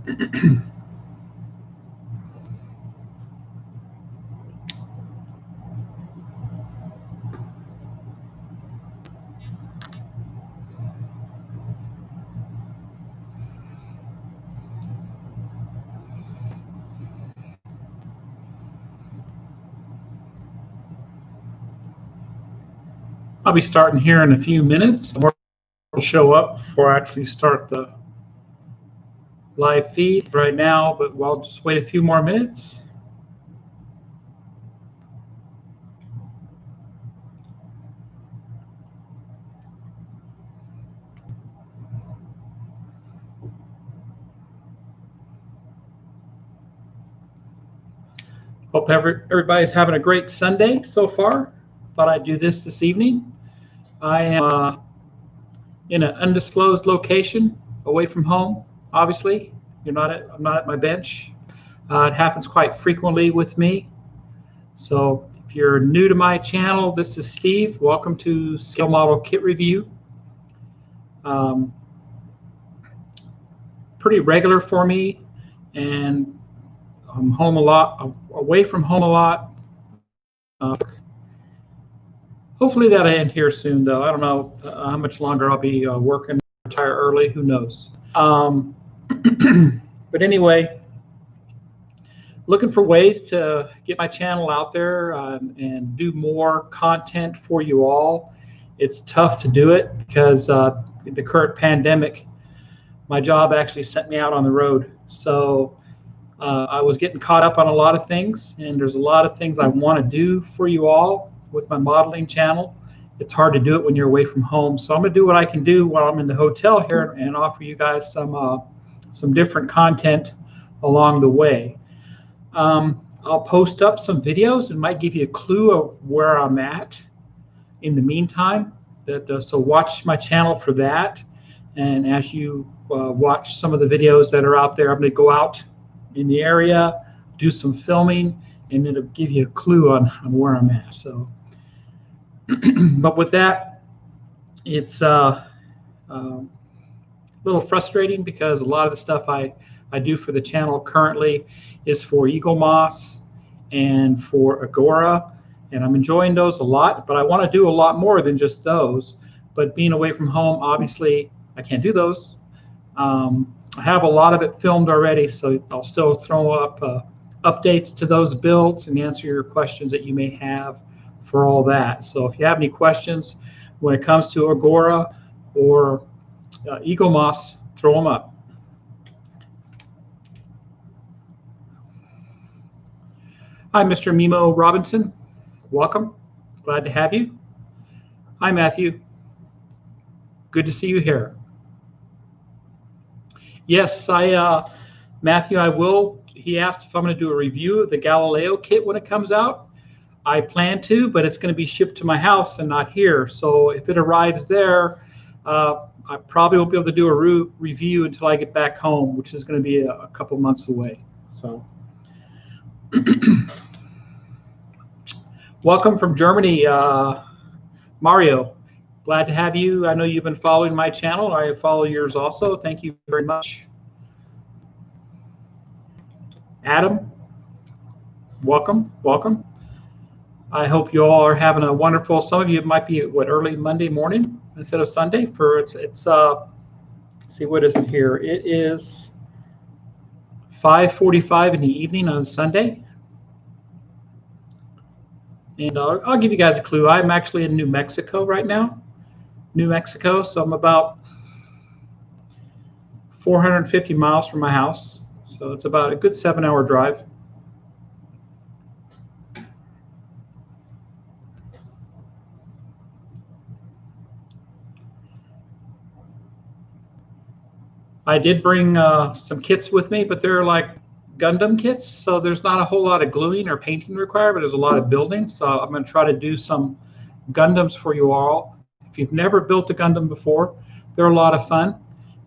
I'll be starting here in a few minutes. More will show up before I actually start the live feed right now, but we'll just wait a few more minutes. Hope everybody's having a great Sunday so far. Thought I'd do this evening. I am in an undisclosed location, away from home. Obviously, I'm not at my bench. It happens quite frequently with me. So if you're new to my channel, this is Steve. Welcome to Scale Model Kit Review. Pretty regular for me, and I'm home a lot, away from home a lot. Hopefully that'll end here soon, though. I don't know how much longer I'll be working, retire early, who knows. But anyway, looking for ways to get my channel out there and do more content for you all. It's tough to do it because the current pandemic, my job actually sent me out on the road. So I was getting caught up on a lot of things, and there's a lot of things I want to do for you all with my modeling channel. It's hard to do it when you're away from home. So I'm going to do what I can do while I'm in the hotel here and offer you guys some different content along the way. I'll post up some videos and might give you a clue of where I'm at in the meantime. So watch my channel for that. And as you watch some of the videos that are out there, I'm going to go out in the area, do some filming, and it'll give you a clue on where I'm at. So, but with that, it's a little frustrating because a lot of the stuff I do for the channel currently is for Eagle Moss and for Agora, and I'm enjoying those a lot, but I want to do a lot more than just those. But being away from home, obviously, I can't do those. I have a lot of it filmed already, so I'll still throw up updates to those builds and answer your questions that you may have for all that. So if you have any questions when it comes to Agora or Eagle Moss, throw them up. Hi, Mr. Mimo Robinson. Welcome. Glad to have you. Hi, Matthew. Good to see you here. Yes, Matthew, I will. He asked if I'm going to do a review of the Galileo kit when it comes out. I plan to, but it's going to be shipped to my house and not here. So if it arrives there, I probably won't be able to do a review until I get back home, which is going to be a couple months away. So, welcome from Germany, Mario. Glad to have you. I know you've been following my channel. I follow yours also. Thank you very much. Adam, welcome, welcome. I hope you all are having a wonderful, some of you might be at early Monday morning instead of Sunday for it's let's see, what is it here? It is 5:45 in the evening on Sunday. And I'll give you guys a clue. I'm actually in New Mexico right now. New Mexico, so I'm about 450 miles from my house. So it's about a good 7-hour drive. I did bring some kits with me, but they're like Gundam kits, so there's not a whole lot of gluing or painting required, but there's a lot of building. So I'm going to try to do some Gundams for you all. If you've never built a Gundam before, they're a lot of fun.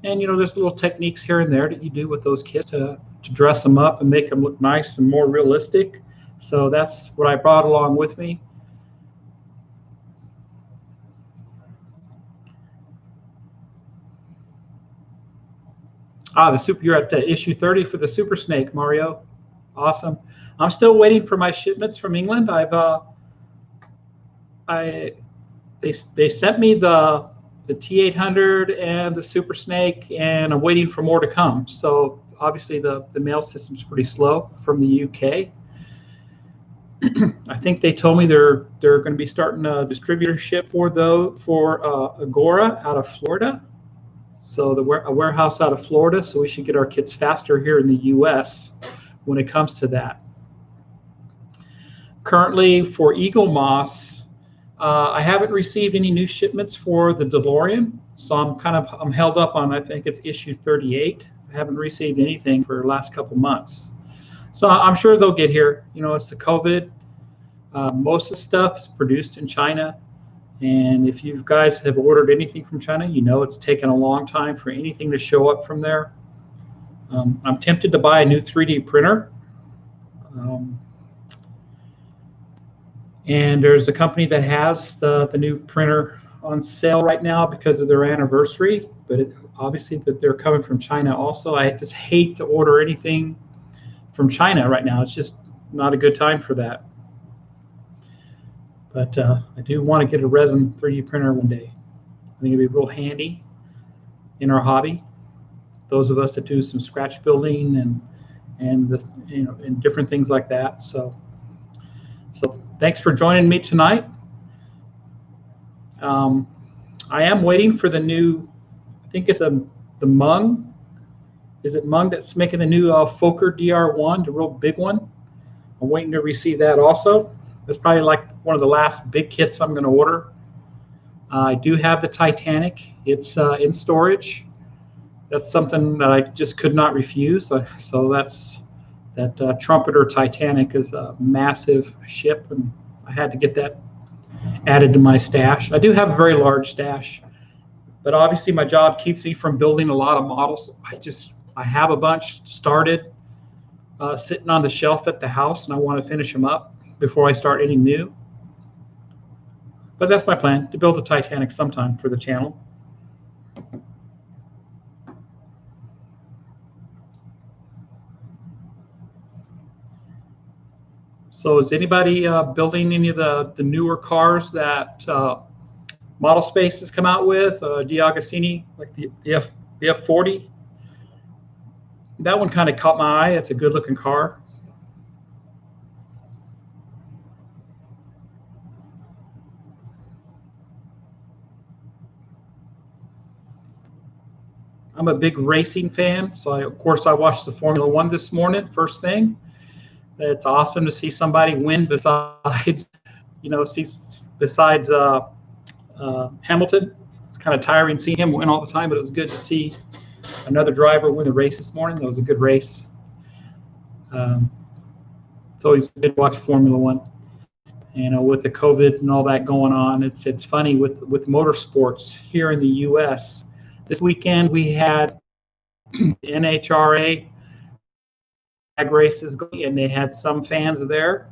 And, you know, there's little techniques here and there that you do with those kits to dress them up and make them look nice and more realistic. So that's what I brought along with me. You're at issue 30 for the Super Snake, Mario. Awesome. I'm still waiting for my shipments from England. They sent me the T800 and the Super Snake, and I'm waiting for more to come. So obviously the mail system's pretty slow from the UK. I think they told me they're going to be starting a distributorship for Agora out of Florida. So a warehouse out of Florida. So we should get our kits faster here in the US when it comes to that. Currently for Eagle Moss, I haven't received any new shipments for the DeLorean. So I'm held up on, I think it's issue 38. I haven't received anything for the last couple months. So I'm sure they'll get here. You know, it's the COVID. Most of the stuff is produced in China. And if you guys have ordered anything from China, you know it's taken a long time for anything to show up from there. I'm tempted to buy a new 3D printer. And there's a company that has the new printer on sale right now because of their anniversary. But obviously that they're coming from China also. I just hate to order anything from China right now. It's just not a good time for that. But I do want to get a resin 3D printer one day. I think it'd be real handy in our hobby. Those of us that do some scratch building and different things like that. So thanks for joining me tonight. I am waiting for the new. I think it's the Mung. Is it Mung that's making the new Fokker DR1, the real big one? I'm waiting to receive that also. That's probably like one of the last big kits I'm going to order. I do have the Titanic. It's in storage. That's something that I just could not refuse. So that Trumpeter Titanic is a massive ship, and I had to get that added to my stash. I do have a very large stash, but obviously my job keeps me from building a lot of models. I have a bunch started sitting on the shelf at the house, and I want to finish them up before I start any new. But that's my plan, to build a Titanic sometime for the channel. So is anybody building any of the newer cars that Model Space has come out with? D'Agostini, like the F40? That one kind of caught my eye. It's a good looking car. I'm a big racing fan, so of course I watched the Formula One this morning, first thing. It's awesome to see somebody win besides Hamilton. It's kind of tiring seeing him win all the time, but it was good to see another driver win the race this morning. That was a good race. It's always good to watch Formula One. You know, with the COVID and all that going on, it's funny with motorsports here in the U.S. This weekend we had the NHRA drag races going, and they had some fans there,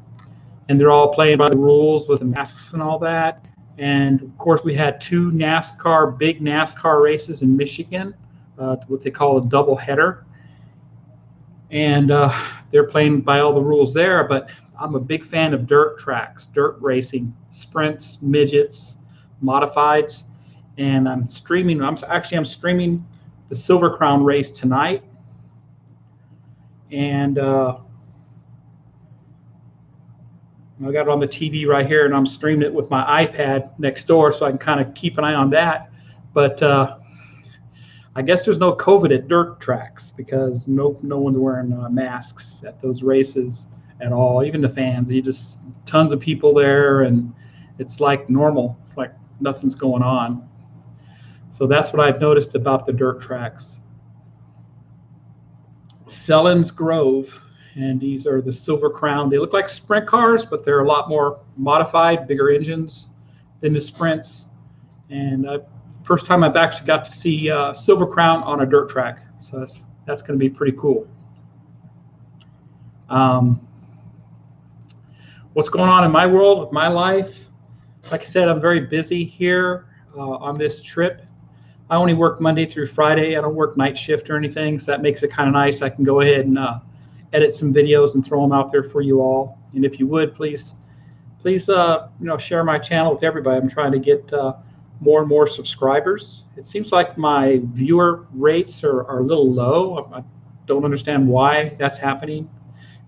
and they're all playing by the rules with the masks and all that. And of course, we had two big NASCAR races in Michigan, what they call a double header, and they're playing by all the rules there. But I'm a big fan of dirt tracks, dirt racing, sprints, midgets, modifieds. And I'm streaming the Silver Crown race tonight. And I got it on the TV right here, and I'm streaming it with my iPad next door, so I can kind of keep an eye on that. But I guess there's no COVID at dirt tracks because no one's wearing masks at those races at all. Even the fans, just tons of people there, and it's like normal, like nothing's going on. So that's what I've noticed about the dirt tracks. Selins Grove, and these are the Silver Crown. They look like sprint cars, but they're a lot more modified, bigger engines than the sprints. And first time I've actually got to see Silver Crown on a dirt track, so that's going to be pretty cool. What's going on in my world with my life? Like I said, I'm very busy here on this trip. I only work Monday through Friday. I don't work night shift or anything, so that makes it kind of nice. I can go ahead and edit some videos and throw them out there for you all. And if you would, please share my channel with everybody. I'm trying to get more and more subscribers. It seems like my viewer rates are a little low. I don't understand why that's happening.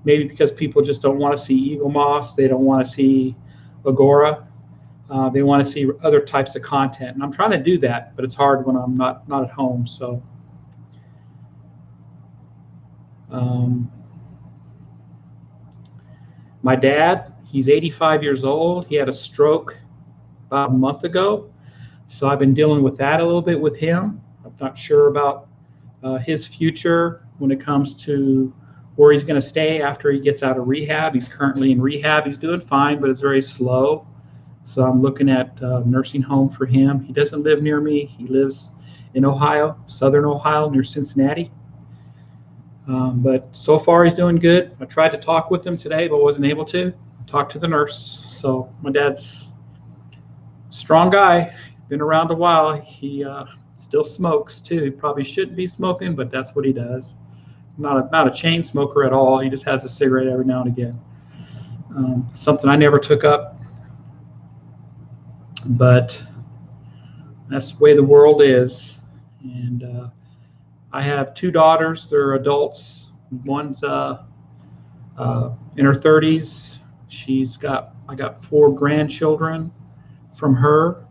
Maybe because people just don't want to see Eagle Moss. They don't want to see Agora. They want to see other types of content, and I'm trying to do that, but it's hard when I'm not at home. So, my dad, he's 85 years old. He had a stroke about a month ago, so I've been dealing with that a little bit with him. I'm not sure about his future when it comes to where he's going to stay after he gets out of rehab. He's currently in rehab. He's doing fine, but it's very slow. So I'm looking at a nursing home for him. He doesn't live near me. He lives in Ohio, southern Ohio, near Cincinnati. But so far he's doing good. I tried to talk with him today, but wasn't able to. Talk to the nurse. So my dad's a strong guy. Been around a while. He still smokes too. He probably shouldn't be smoking, but that's what he does. Not a chain smoker at all. He just has a cigarette every now and again. Something I never took up. But that's the way the world is. And I have two daughters. They're adults. One's in her 30s. I got 4 grandchildren from her,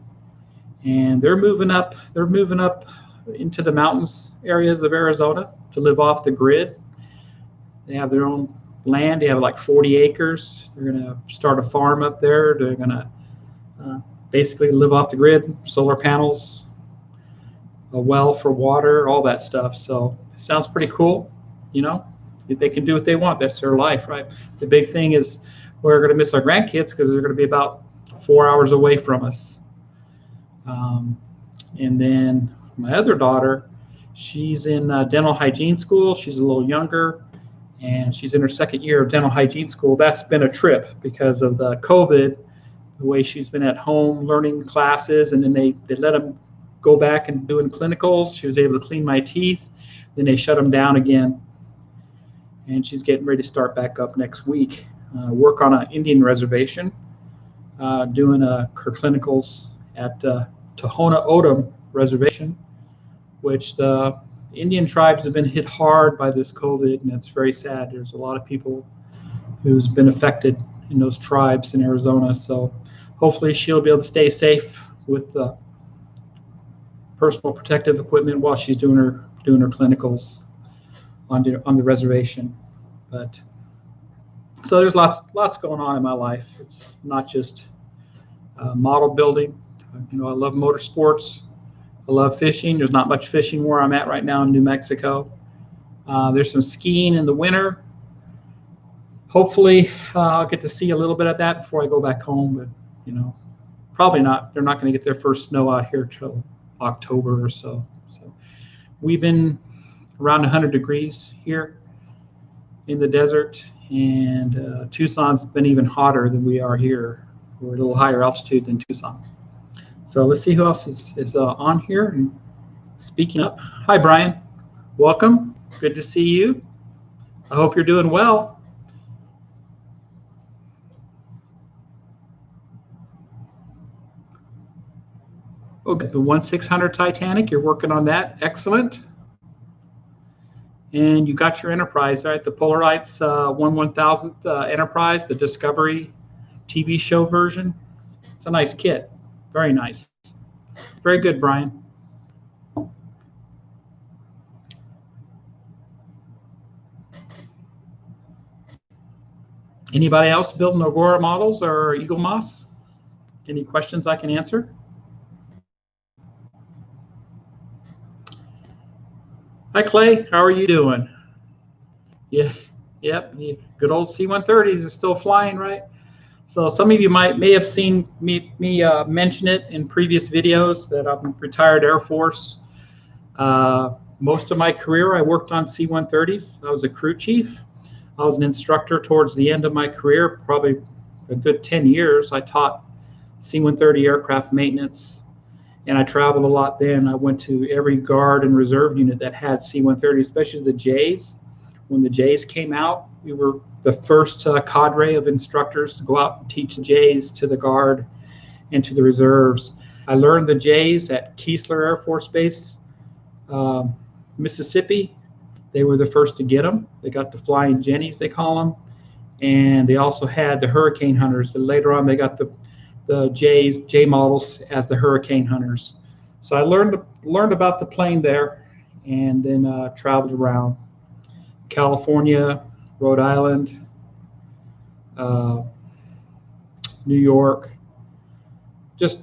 and they're moving up into the mountains areas of Arizona to live off the grid. They have their own land. They have like 40 acres. They're going to start a farm up there. They're going to basically live off the grid, solar panels, a well for water, all that stuff. So it sounds pretty cool. They can do what they want. That's their life, right? The big thing is we're going to miss our grandkids because they're going to be about 4 hours away from us. And then my other daughter, she's in dental hygiene school. She's a little younger, and she's in her 2nd year of dental hygiene school. That's been a trip because of the COVID, the way she's been at home learning classes, and then they let them go back and doing clinicals. She was able to clean my teeth. Then they shut them down again, and she's getting ready to start back up next week. Work on an Indian reservation, doing her clinicals at Tohono O'odham Reservation, which the Indian tribes have been hit hard by this COVID, and it's very sad. There's a lot of people who's been affected in those tribes in Arizona. So hopefully she'll be able to stay safe with personal protective equipment while she's doing her clinicals on the reservation. But so there's lots going on in my life. It's not just model building. I love motorsports. I love fishing. There's not much fishing where I'm at right now in New Mexico. There's some skiing in the winter. Hopefully I'll get to see a little bit of that before I go back home, but probably not. They're not going to get their first snow out here till October or so. So we've been around 100 degrees here in the desert, and Tucson's been even hotter than we are here. We're a little higher altitude than Tucson. So let's see who else is on here and speaking up. Hi, Brian. Welcome. Good to see you. I hope you're doing well. Okay, the 1/600 Titanic, you're working on that. Excellent. And you got your Enterprise, right? The Polarites 1/1000th Enterprise, the Discovery TV show version. It's a nice kit. Very nice. Very good, Brian. Anybody else building Aurora models or Eagle Moss? Any questions I can answer? Hi, Clay. How are you doing? Yeah, yep. Good old C-130s are still flying, right? So some of you may have seen me mention it in previous videos that I'm retired Air Force. Most of my career, I worked on C-130s. I was a crew chief. I was an instructor towards the end of my career, probably a good 10 years. I taught C-130 aircraft maintenance. and I traveled a lot then. I went to every guard and reserve unit that had C-130, especially the Js. When the Js came out, we were the first cadre of instructors to go out and teach the Js to the guard and to the reserves. I learned the Js at Keesler Air Force Base, Mississippi. They were the first to get them. They got the Flying Jennies, they call them. And they also had the Hurricane Hunters. Later on, they got the J models as the Hurricane Hunters. So I learned about the plane there, and then traveled around California, Rhode Island, New York, just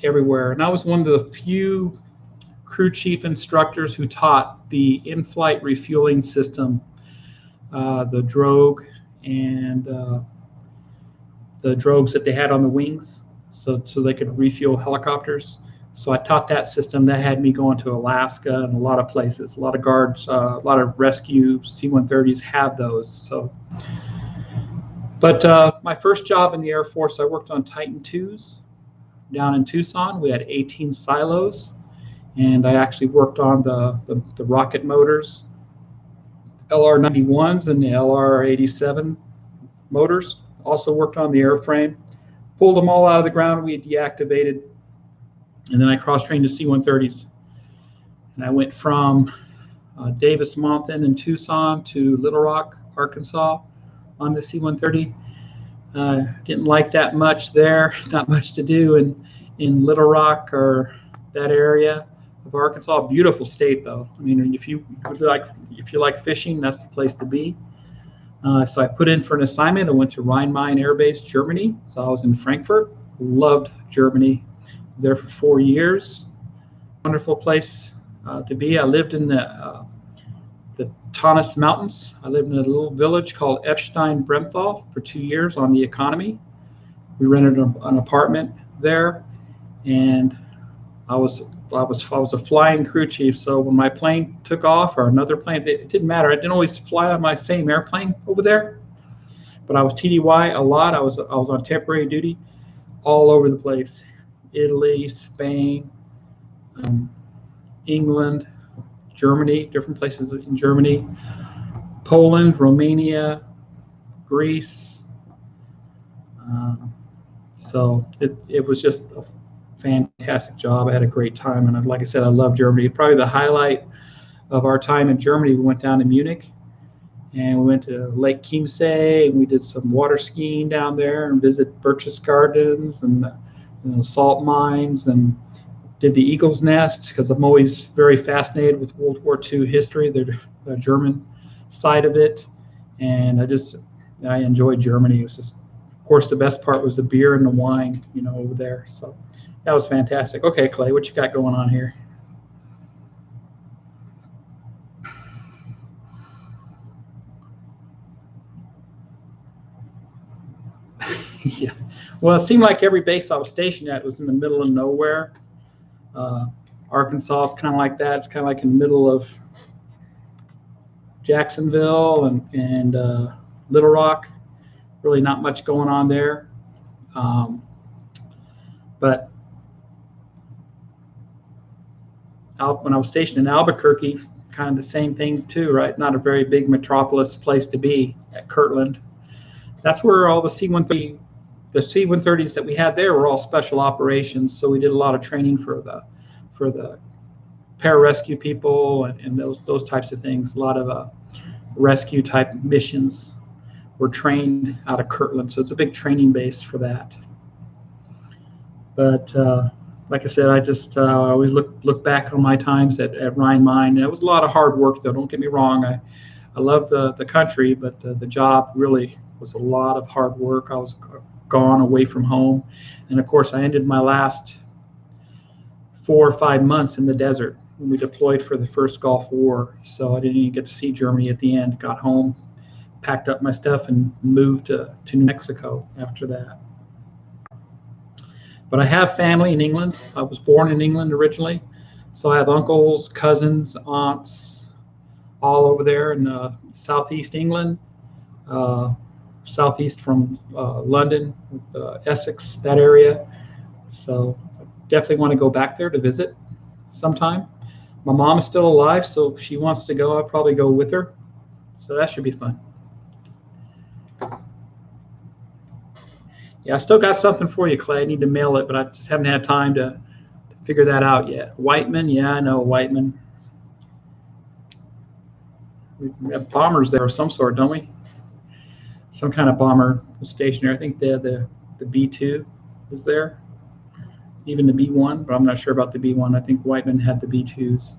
everywhere. And I was one of the few crew chief instructors who taught the in-flight refueling system, the drogue and the drogues that they had on the wings, so they could refuel helicopters. So I taught that system. That had me going to Alaska and a lot of places. A lot of guards, a lot of rescue C-130s have those. So, but my first job in the Air Force, I worked on Titan IIs down in Tucson. We had 18 silos, and I actually worked on the rocket motors, LR-91s and the LR-87 motors. Also worked on the airframe, pulled them all out of the ground. We deactivated, and then I cross-trained to C-130s. And I went from Davis Mountain in Tucson to Little Rock, Arkansas on the C-130. Didn't like that much there, not much to do in Little Rock or that area of Arkansas. Beautiful state though. I mean, if you like fishing, that's the place to be. So I put in for an assignment. I went to Rhein-Main Air Base, Germany. So I was in Frankfurt. Loved Germany. Was there for 4 years. Wonderful place to be. I lived in the Taunus Mountains. I lived in a little village called Epstein-Bremthal for 2 years on the economy. We rented an apartment there, and I was a flying crew chief. So when my plane took off or another plane, it didn't matter. I didn't always fly on my same airplane over there, but I was TDY a lot. I was on temporary duty all over the place: Italy, Spain, England, Germany, different places in Germany, Poland, Romania, Greece. So it was just a fantastic job. I had a great time, and like I said, I love Germany. Probably the highlight of our time in Germany, we went down to Munich, and we went to Lake Chiemsee, and we did some water skiing down there and visit Birches Gardens and salt mines, and did the Eagle's Nest, because I'm always very fascinated with World War II history, the German side of it, and I enjoyed Germany. It was just, of course, the best part was the beer and the wine, over there. So that was fantastic. Okay, Clay, what you got going on here? Yeah. Well, it seemed like every base I was stationed at was in the middle of nowhere. Arkansas is kind of like that. It's kind of like in the middle of Jacksonville and Little Rock. Really not much going on there. But when I was stationed in Albuquerque, kind of the same thing too, right? Not a very big metropolis place to be at Kirtland. That's where all the C-130s that we had there were all special operations. So we did a lot of training for the pararescue people and those types of things. A lot of rescue type missions were trained out of Kirtland. So it's a big training base for that. But like I said, I just always look back on my times at Rhein-Main. It was a lot of hard work, though. Don't get me wrong. I love the country, but the job really was a lot of hard work. I was gone away from home, and of course, I ended my last 4 or 5 months in the desert when we deployed for the first Gulf War. So I didn't even get to see Germany at the end. Got home, packed up my stuff, and moved to New Mexico after that. But I have family in England. I was born in England originally, so I have uncles, cousins, aunts, all over there in southeast England, southeast from London, Essex, that area. So definitely want to go back there to visit sometime. My mom is still alive, so if she wants to go, I'll probably go with her. So that should be fun. Yeah, I still got something for you, Clay. I need to mail it, but I just haven't had time to figure that out yet. Whiteman, yeah, I know Whiteman. We have bombers there of some sort, don't we? Some kind of bomber was stationed there. I think the B-2 was there, even the B-1, but I'm not sure about the B-1. I think Whiteman had the B-2s.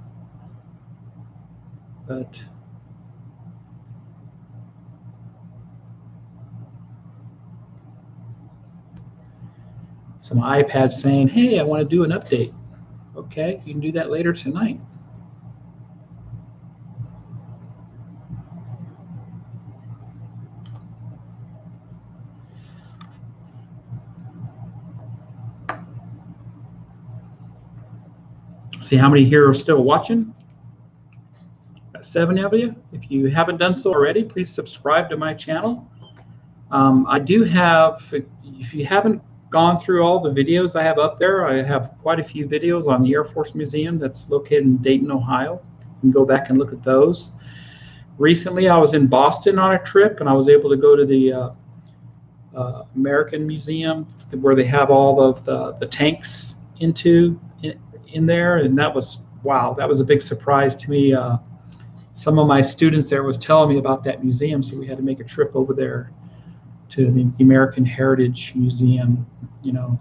But some iPad saying, hey, I want to do an update. Okay, you can do that later tonight. See how many here are still watching? Got 7 of you. If you haven't done so already, please subscribe to my channel. I do have, if you haven't gone through all the videos I have up there, I have quite a few videos on the Air Force Museum that's located in Dayton, Ohio. You can go back and look at those. Recently, I was in Boston on a trip, and I was able to go to the American Museum where they have all of the tanks in there, and that was, wow, that was a big surprise to me. Some of my students there was telling me about that museum, so we had to make a trip over there to the American Heritage Museum, you know.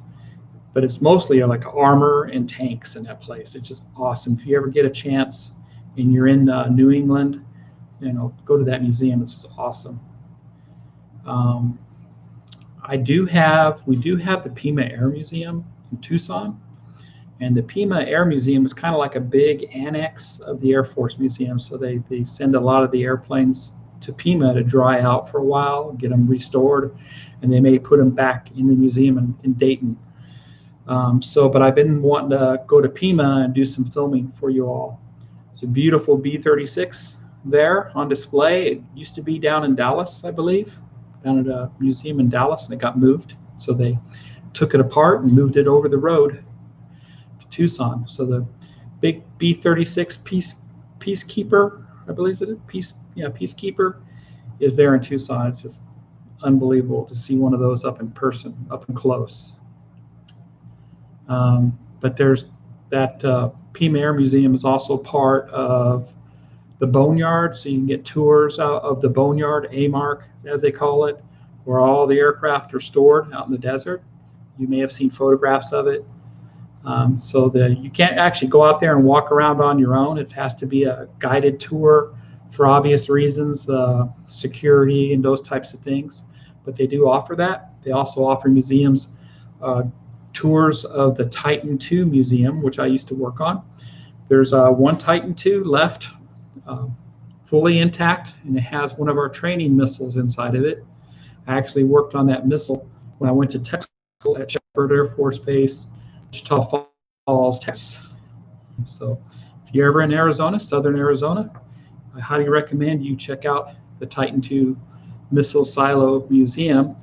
But it's mostly like armor and tanks in that place. It's just awesome. If you ever get a chance and you're in New England, you know, go to that museum. It's just awesome. We do have the Pima Air Museum in Tucson, and the Pima Air Museum is kind of like a big annex of the Air Force Museum. So they send a lot of the airplanes to Pima to dry out for a while, get them restored, and they may put them back in the museum in Dayton. But I've been wanting to go to Pima and do some filming for you all. It's a beautiful B-36 there on display. It used to be down in Dallas, I believe, down at a museum in Dallas, and it got moved. So they took it apart and moved it over the road to Tucson. So the big B-36 Peacekeeper, I believe it is, Peacekeeper is there in Tucson. It's just unbelievable to see one of those up in person, up and close. But there's that Pima Air Museum is also part of the Boneyard, so you can get tours out of the Boneyard, AMARC as they call it, where all the aircraft are stored out in the desert. You may have seen photographs of it. So that you can't actually go out there and walk around on your own. It has to be a guided tour for obvious reasons, security and those types of things. But they do offer that. They also offer museums tours of the Titan II Museum, which I used to work on. There's one Titan II left, fully intact, and it has one of our training missiles inside of it. I actually worked on that missile when I went to tech school at Shepherd Air Force Base, Wichita Falls, Texas. So if you're ever in Arizona, southern Arizona, I highly recommend you check out the Titan II Missile Silo Museum.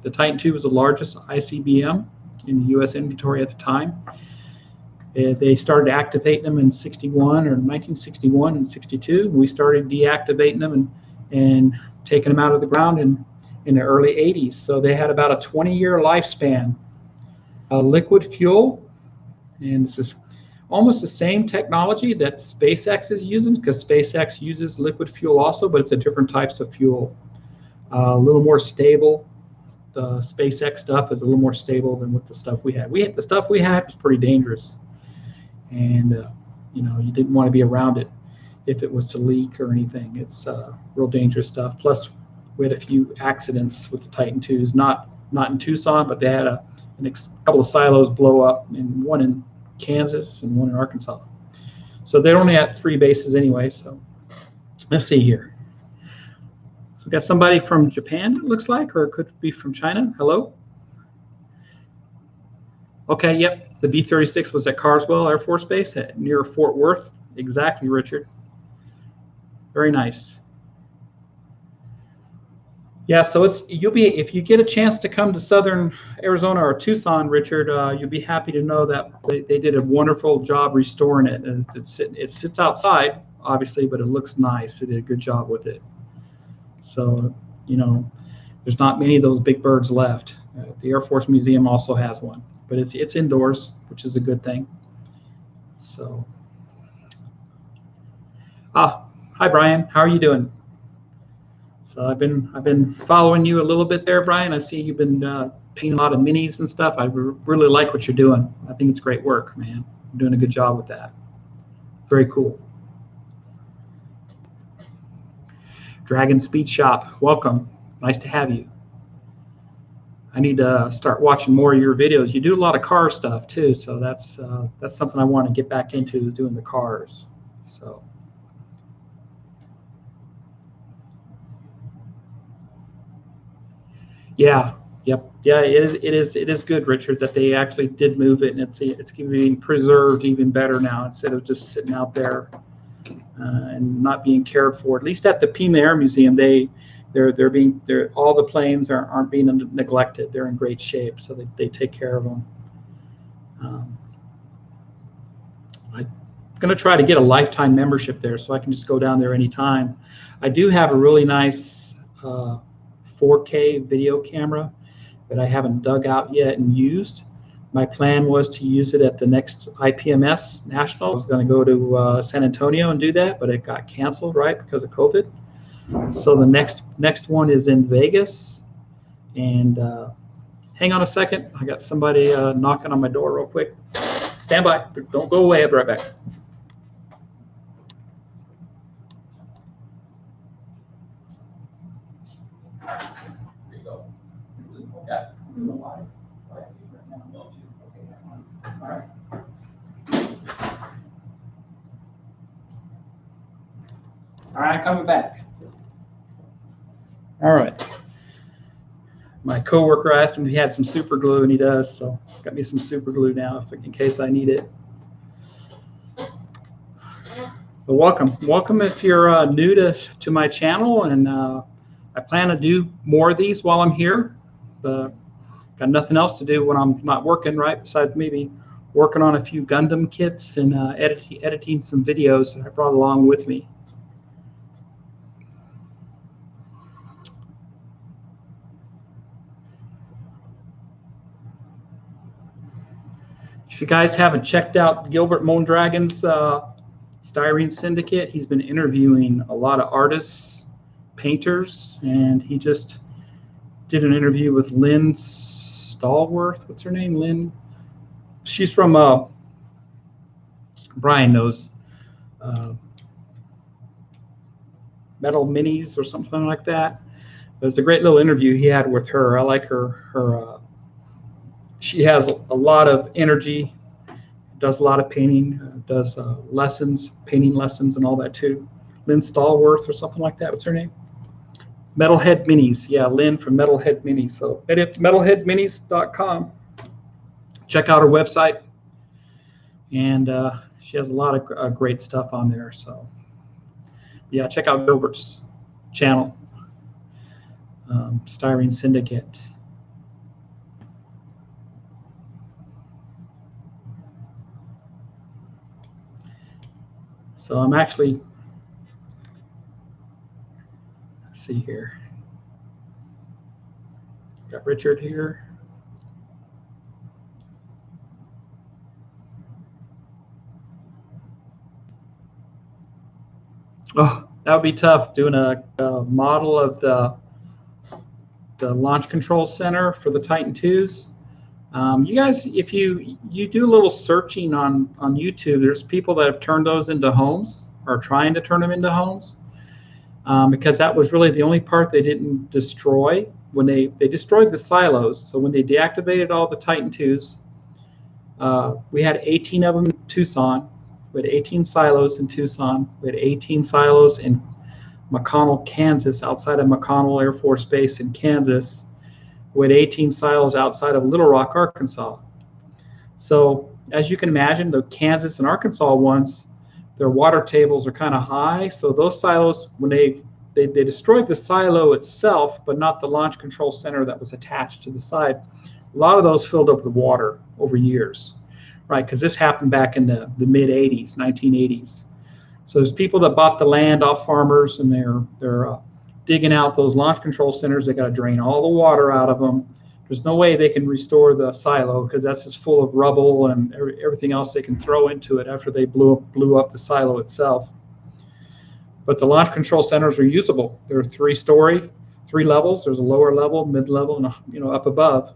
The Titan II was the largest ICBM in the U.S. inventory at the time. They started activating them in 1961 and 62. We started deactivating them and taking them out of the ground in the early 80s. So they had about a 20-year lifespan. Liquid fuel, and this is almost the same technology that SpaceX is using, because SpaceX uses liquid fuel also, but it's a different types of fuel. A little more stable. The SpaceX stuff is a little more stable than what the stuff we had. The stuff we had was pretty dangerous, and you know, you didn't want to be around it if it was to leak or anything. It's real dangerous stuff. Plus, we had a few accidents with the Titan IIs, not in Tucson, but they had a couple of silos blow up, and one in Kansas and one in Arkansas. So they're only at 3 bases anyway. So let's see here. So we got somebody from Japan, it looks like, or it could be from China. Hello. Okay, yep. The B-36 was at Carswell Air Force Base near Fort Worth. Exactly, Richard. Very nice. Yeah, so you'll be, if you get a chance to come to Southern Arizona or Tucson, Richard, you'll be happy to know that they did a wonderful job restoring it, and it sits outside, obviously, but it looks nice. They did a good job with it. So, you know, there's not many of those big birds left. The Air Force Museum also has one, but it's indoors, which is a good thing. So, hi Brian, how are you doing? So I've been following you a little bit there, Brian. I see you've been painting a lot of minis and stuff. I really like what you're doing. I think it's great work, man. You're doing a good job with that. Very cool. Dragon Speed Shop, welcome. Nice to have you. I need to start watching more of your videos. You do a lot of car stuff too, so that's something I want to get back into, is doing the cars. So. Yeah, yep, yeah. It is good, Richard, that they actually did move it, and it's being preserved even better now, instead of just sitting out there and not being cared for. At least at the Pima Air Museum, all the planes aren't being neglected. They're in great shape, so they take care of them. I'm going to try to get a lifetime membership there, so I can just go down there anytime. I do have a really nice 4K video camera that I haven't dug out yet and used. My plan was to use it at the next IPMS National. I was going to go to San Antonio and do that, but it got canceled, right, because of COVID. So the next one is in Vegas. And hang on a second. I got somebody knocking on my door real quick. Stand by. Don't go away. I'll be right back. There you go. Yeah. All right. All right, coming back. All right. My coworker asked him if he had some super glue, and he does. So got me some super glue now, in case I need it. But welcome if you're new to my channel, and I plan to do more of these while I'm here. Got nothing else to do when I'm not working, right? Besides maybe working on a few Gundam kits and editing some videos that I brought along with me. If you guys haven't checked out Gilbert Mondragon's Styrene Syndicate, he's been interviewing a lot of artists, painters, and he just did an interview with Lynn Stallworth. What's her name? Lynn. She's from Brian knows Metal Minis or something like that. It was a great little interview he had with her. I like her. She has a lot of energy, does a lot of painting, does lessons, painting lessons and all that too. Lynn Stallworth or something like that. What's her name? Metalhead Minis. Yeah, Lynn from Metalhead Minis. So metalheadminis.com. Check out her website. And she has a lot of great stuff on there. So yeah, check out Gilbert's channel, Styrene Syndicate. So I'm actually, let's see here. Got Richard here. Oh, that would be tough, doing a model of the launch control center for the Titan IIs. You guys, if you do a little searching on YouTube, there's people that have turned those into homes, or trying to turn them into homes, because that was really the only part they didn't destroy. When they destroyed the silos, so when they deactivated all the Titan IIs, we had 18 of them in Tucson. We had 18 silos in Tucson. We had 18 silos in McConnell, Kansas, outside of McConnell Air Force Base in Kansas. We had 18 silos outside of Little Rock, Arkansas. So as you can imagine, the Kansas and Arkansas ones, their water tables are kind of high. So those silos, when they they destroyed the silo itself, but not the launch control center that was attached to the side. A lot of those filled up with water over years, right? Because this happened back in the mid 80s, 1980s. So there's people that bought the land off farmers, and they're digging out those launch control centers. They got to drain all the water out of them. There's no way they can restore the silo because that's just full of rubble and everything else they can throw into it after they blew up the silo itself. But the launch control centers are usable. They're 3-story, 3 levels. There's a lower level, mid-level, and up above.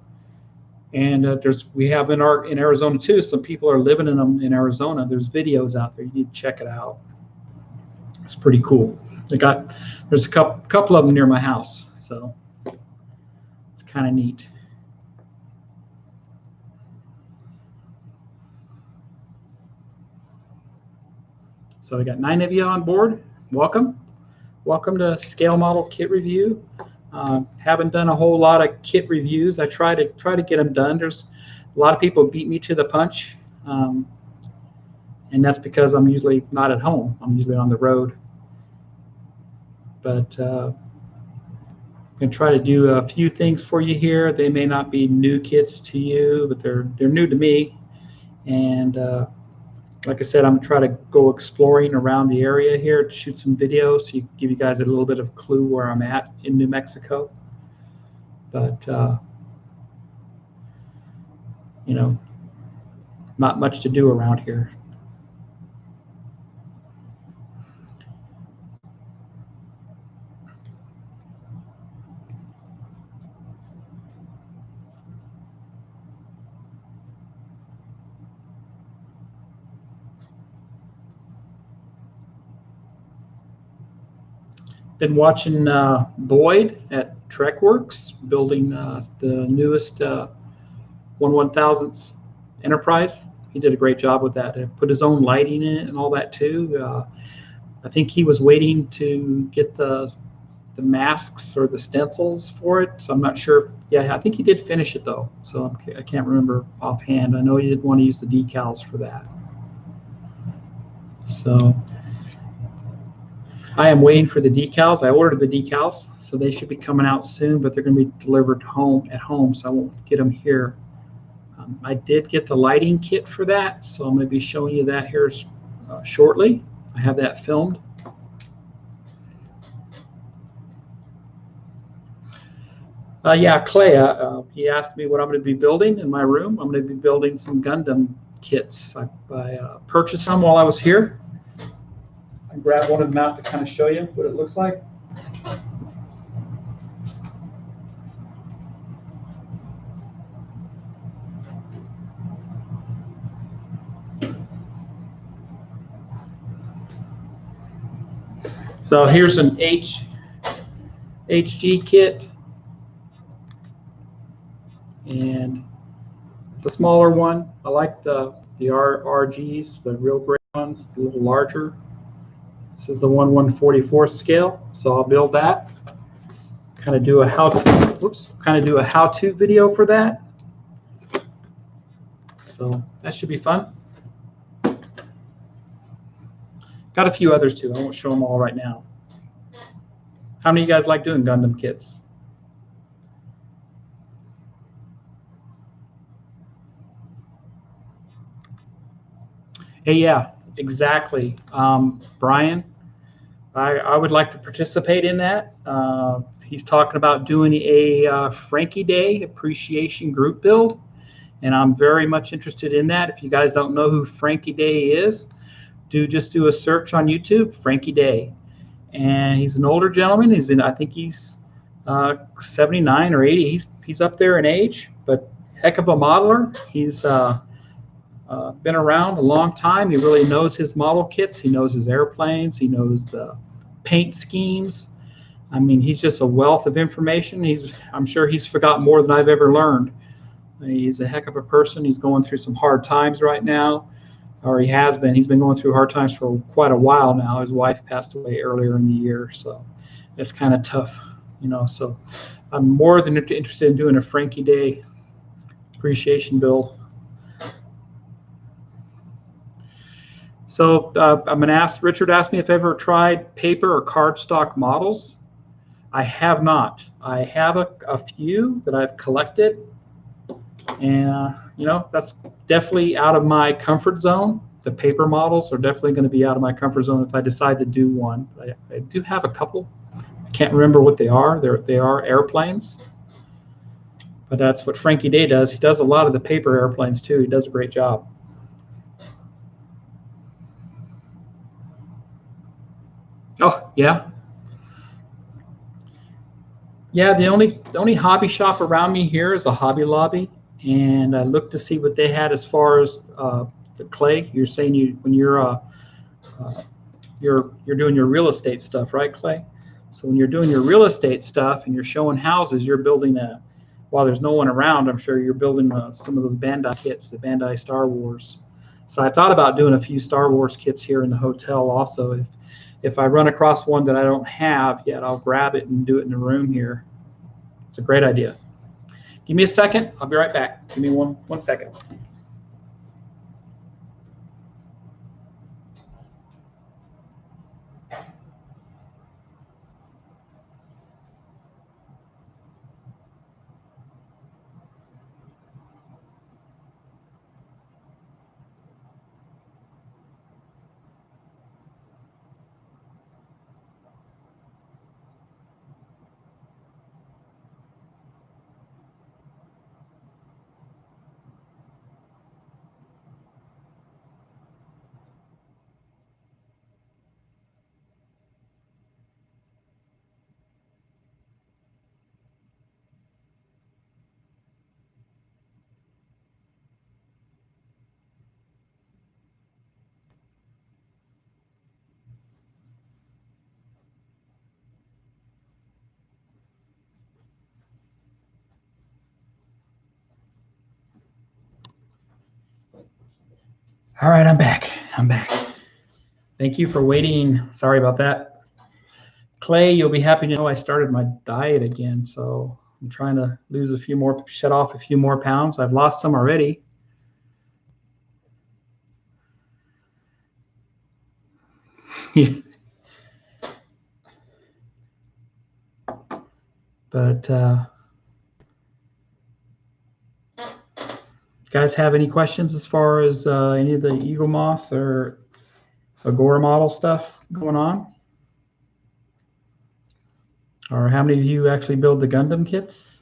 And we have in Arizona too. Some people are living in them in Arizona. There's videos out there. You need to check it out. It's pretty cool. There's a couple of them near my house, so it's kind of neat. So I got 9 of you on board. Welcome to Scale Model Kit Review. Haven't done a whole lot of kit reviews. I try to get them done. There's a lot of people beat me to the punch, and that's because I'm usually not at home. I'm usually on the road. But I'm going to try to do a few things for you here. They may not be new kits to you, but they're new to me. And like I said, I'm going to try to go exploring around the area here to shoot some videos so give you guys a little bit of clue where I'm at in New Mexico. But, not much to do around here. Been watching Boyd at TrekWorks building the newest 1/1000th Enterprise. He did a great job with that. He put his own lighting in it and all that too. I think he was waiting to get the masks or the stencils for it, so I'm not sure. Yeah, I think he did finish it though, so I can't remember offhand. I know he didn't want to use the decals for that. So I am waiting for the decals. I ordered the decals, so they should be coming out soon, but they're going to be delivered at home, so I won't get them here. I did get the lighting kit for that, so I'm going to be showing you that here shortly. I have that filmed. Yeah, Clay, he asked me what I'm going to be building in my room. I'm going to be building some Gundam kits. I purchased some while I was here. I grabbed one of them out to kind of show you what it looks like. So here's an HG kit, and it's a smaller one. I like the RGs, the real great ones, a little larger. This is the 1/144th scale, so I'll build that. Kind of do a how-to video for that. So that should be fun. Got a few others too. I won't show them all right now. How many of you guys like doing Gundam kits? Hey, yeah, exactly. Brian, I would like to participate in that. He's talking about doing a Frankie Day appreciation group build, and I'm very much interested in that. If you guys don't know who Frankie Day is, just do a search on YouTube, Frankie Day. And he's an older gentleman. I think he's 79 or 80. He's up there in age, but heck of a modeler. He's been around a long time. He really knows his model kits. He knows his airplanes. He knows the paint schemes. I mean, he's just a wealth of information. I'm sure he's forgotten more than I've ever learned. He's a heck of a person. He's going through some hard times right now, or he has been. He's been going through hard times for quite a while now. His wife passed away earlier in the year, so it's kind of tough, So I'm more than interested in doing a Frankie Day appreciation build. So I'm going to ask, Richard asked me if I ever tried paper or cardstock models. I have not. I have a few that I've collected, and you know, that's definitely out of my comfort zone. The paper models are definitely going to be out of my comfort zone if I decide to do one. I do have a couple. I can't remember what they are. They are airplanes, but that's what Frankie Day does. He does a lot of the paper airplanes too. He does a great job. Oh yeah, yeah. The only hobby shop around me here is a Hobby Lobby, and I looked to see what they had as far as the clay. You're saying when you're doing your real estate stuff, right, Clay? So when you're doing your real estate stuff and you're showing houses, you're building while there's no one around, I'm sure you're building some of those Bandai kits, the Bandai Star Wars. So I thought about doing a few Star Wars kits here in the hotel also. If I run across one that I don't have yet, I'll grab it and do it in the room here. It's a great idea. Give me a second. I'll be right back. Give me one second. All right, I'm back. Thank you for waiting. Sorry about that. Clay, you'll be happy to know I started my diet again. So I'm trying to shed off a few more pounds. I've lost some already. But guys have any questions as far as any of the Eagle Moss or Agora model stuff going on? Or how many of you actually build the Gundam kits?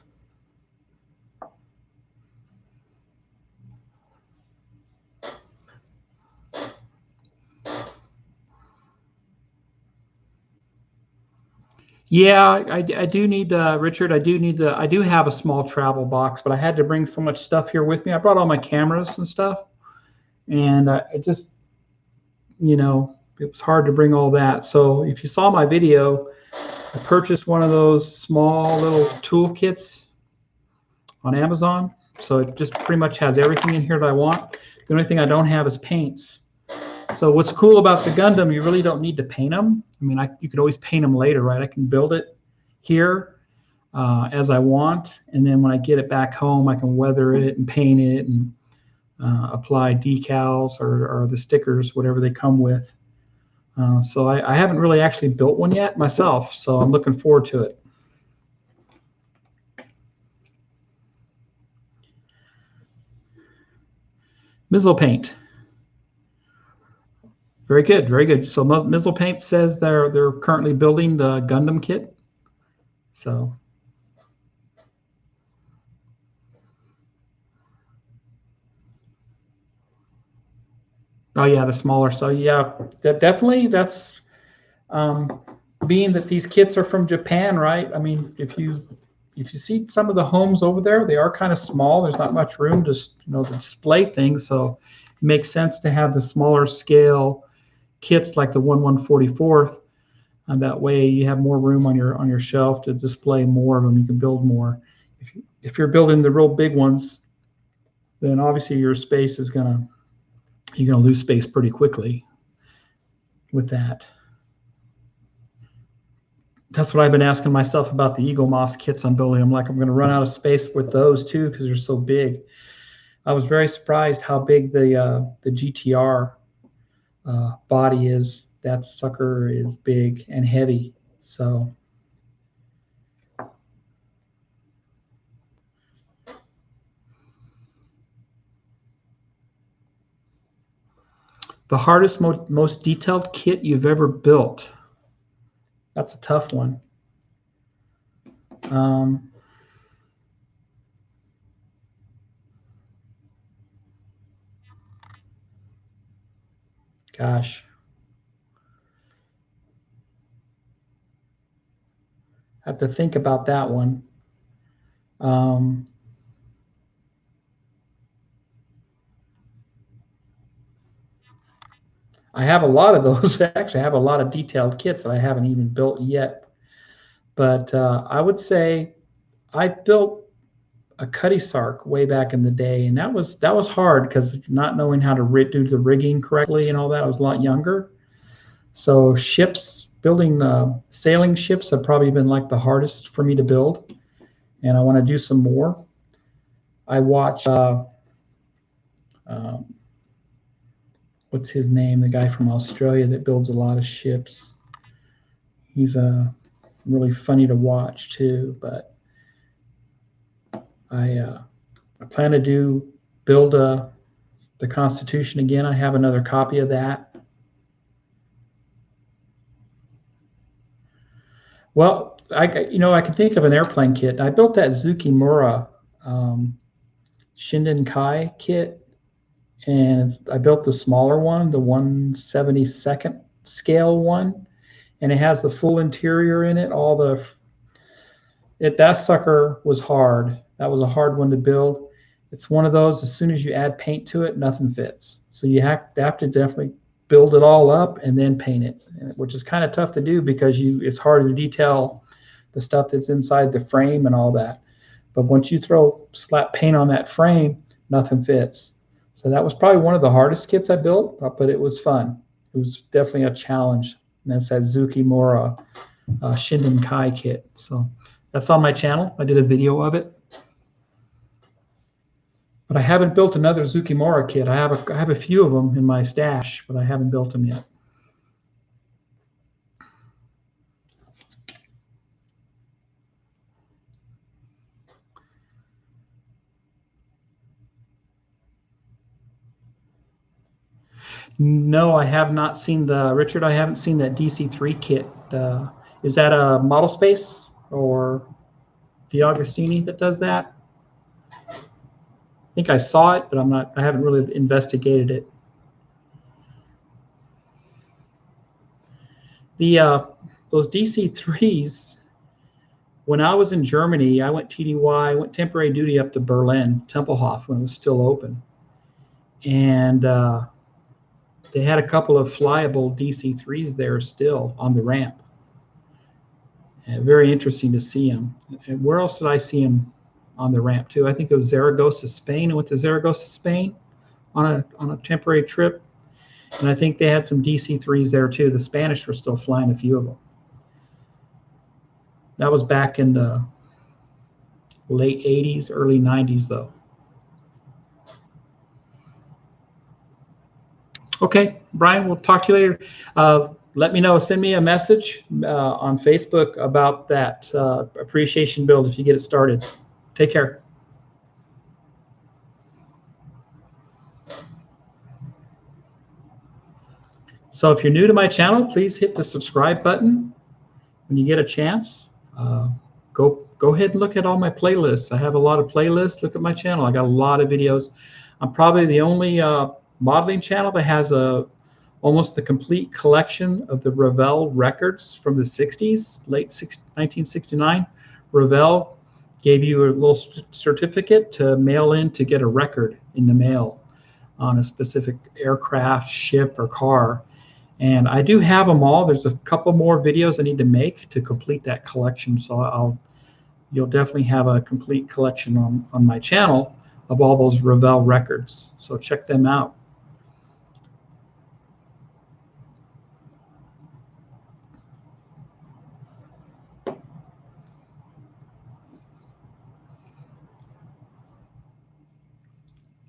Yeah, I do need Richard. I do have a small travel box, but I had to bring so much stuff here with me. I brought all my cameras and stuff, and I just, you know, it was hard to bring all that. So if you saw my video, I purchased one of those small little tool kits on Amazon. So it just pretty much has everything in here that I want. The only thing I don't have is paints. So what's cool about the Gundam, you really don't need to paint them. I mean, you could always paint them later, right? I can build it here as I want, and then when I get it back home, I can weather it and paint it and apply decals or the stickers, whatever they come with. So I haven't really actually built one yet myself, so I'm looking forward to it. Mizzle paint. Very good, very good. So Mizzle Paint says they're currently building the Gundam kit. So oh yeah, the smaller stuff. Yeah, definitely. That's being that these kits are from Japan, right? I mean, if you see some of the homes over there, they are kind of small. There's not much room to to display things, so it makes sense to have the smaller scale kits like the 1/144th. And that way you have more room on your shelf to display more of them. You can build more. If you're building the real big ones, then obviously your space you're gonna lose space pretty quickly with that. That's what I've been asking myself about the Eagle Moss kits I'm building. I'm like, I'm gonna run out of space with those too because they're so big. I was very surprised how big the GTR body is, that sucker is big and heavy. So the hardest, most detailed kit you've ever built. That's a tough one. Gosh. I have to think about that one. I have a lot of those. Actually, I have a lot of detailed kits that I haven't even built yet. But I would say I built a Cuddy Sark way back in the day, and that was hard because not knowing how to do the rigging correctly and all that. I was a lot younger. So ships, building sailing ships have probably been like the hardest for me to build, and I want to do some more. I watch what's his name? The guy from Australia that builds a lot of ships. He's really funny to watch too. But I plan to build the Constitution again. I have another copy of that. Well, I can think of an airplane kit. I built that Zukimura Shinden Kai kit, and I built the smaller one, the 1/72nd scale one, and it has the full interior in it. That sucker was hard. That was a hard one to build. It's one of those, as soon as you add paint to it, nothing fits. So you have to definitely build it all up and then paint it, which is kind of tough to do because it's hard to detail the stuff that's inside the frame and all that. But once you slap paint on that frame, nothing fits. So that was probably one of the hardest kits I built, but it was fun. It was definitely a challenge. And that's that Zukimura Shinden Kai kit. So that's on my channel. I did a video of it. But I haven't built another Zukimura kit. I have a few of them in my stash, but I haven't built them yet. No, I have not seen Richard, I haven't seen that DC3 kit. Is that a Model Space or the Augustini that does that? I think I saw it, but I haven't really investigated it. Those DC3s, when I was in Germany, I went TDY, I went temporary duty up to Berlin, Tempelhof, when it was still open. And they had a couple of flyable DC3s there still on the ramp. And very interesting to see them. And where else did I see them on the ramp too? I think it was Zaragoza, Spain. I went to Zaragoza, Spain on a temporary trip. And I think they had some DC3s there too. The Spanish were still flying a few of them. That was back in the late 80s, early 90s though. Okay, Brian, we'll talk to you later. Let me know, send me a message on Facebook about that appreciation build if you get it started. Take care. So if you're new to my channel, please hit the subscribe button when you get a chance. Go ahead and look at all my playlists. I have a lot of playlists. Look at my channel. I got a lot of videos. I'm probably the only modeling channel that has almost the complete collection of the Revell records from the 60s, 1969. Revell gave you a little certificate to mail in to get a record in the mail on a specific aircraft, ship, or car. And I do have them all. There's a couple more videos I need to make to complete that collection. So you'll definitely have a complete collection on my channel of all those Revell records. So check them out.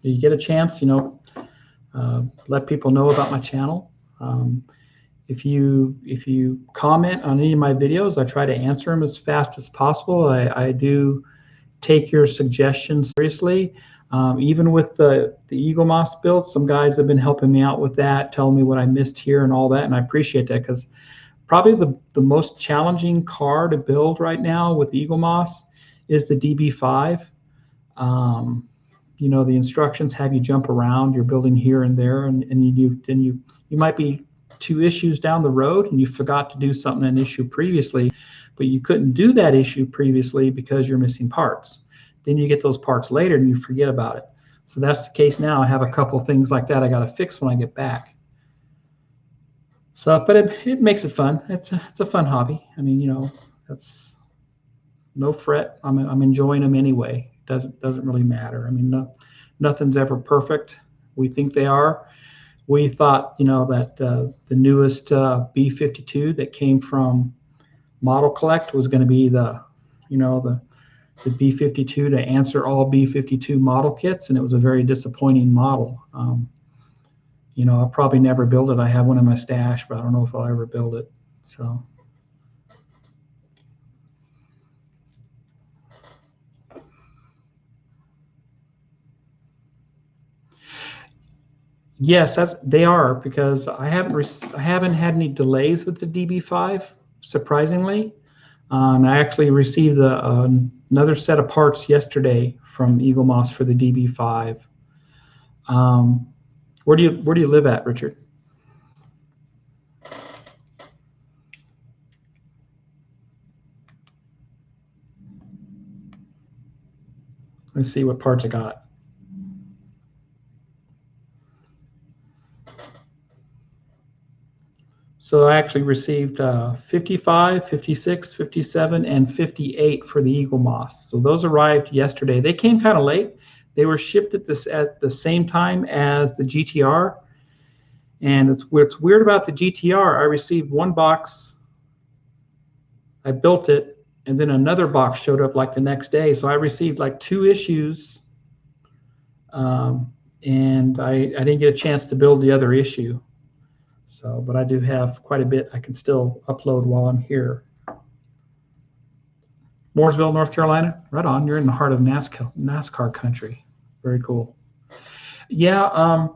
You get a chance, let people know about my channel. If you comment on any of my videos, I try to answer them as fast as possible. I do take your suggestions seriously. Even with the Eagle Moss build, some guys have been helping me out with that, telling me what I missed here and all that, and I appreciate that, because probably the most challenging car to build right now with Eagle Moss is the DB5. You know, the instructions have you jump around. You're building here and there, and you might be 2 issues down the road and you forgot to do something an issue previously, but you couldn't do that issue previously because you're missing parts. Then you get those parts later and you forget about it. So that's the case now. I have a couple things like that I got to fix when I get back. So, but it makes it fun. It's a fun hobby. I mean, you know, that's no fret. I'm enjoying them anyway. Doesn't really matter. I mean, nothing's ever perfect. We think they are. We thought, you know, that the newest B-52 that came from Model Collect was going to be the B-52 to answer all B-52 model kits, and it was a very disappointing model. You know, I'll probably never build it. I have one in my stash, but I don't know if I'll ever build it. So. Yes, they are, because I haven't had any delays with the DB5, surprisingly. I actually received another set of parts yesterday from Eagle Moss for the DB5. Where do you live at, Richard? Let's see what parts I got. So I actually received 55, 56, 57, and 58 for the Eagle Moss. So those arrived yesterday. They came kind of late. They were shipped at the same time as the GTR. And what's weird about the GTR, I received one box, I built it, and then another box showed up like the next day. So I received like 2 issues, and I didn't get a chance to build the other issue. So, but I do have quite a bit I can still upload while I'm here. Mooresville, North Carolina, right on. You're in the heart of NASCAR country. Very cool. Yeah.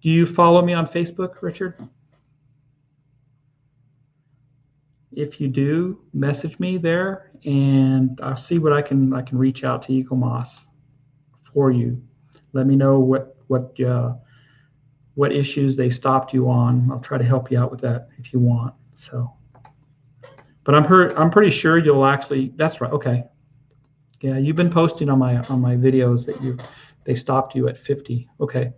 Do you follow me on Facebook, Richard? If you do, message me there, and I'll see what I can reach out to Eagle Moss for you. Let me know what issues they stopped you on. I'll try to help you out with that if you want. So, but I'm pretty sure you'll actually. That's right. Okay. Yeah, you've been posting on my videos that they stopped you at 50. Okay.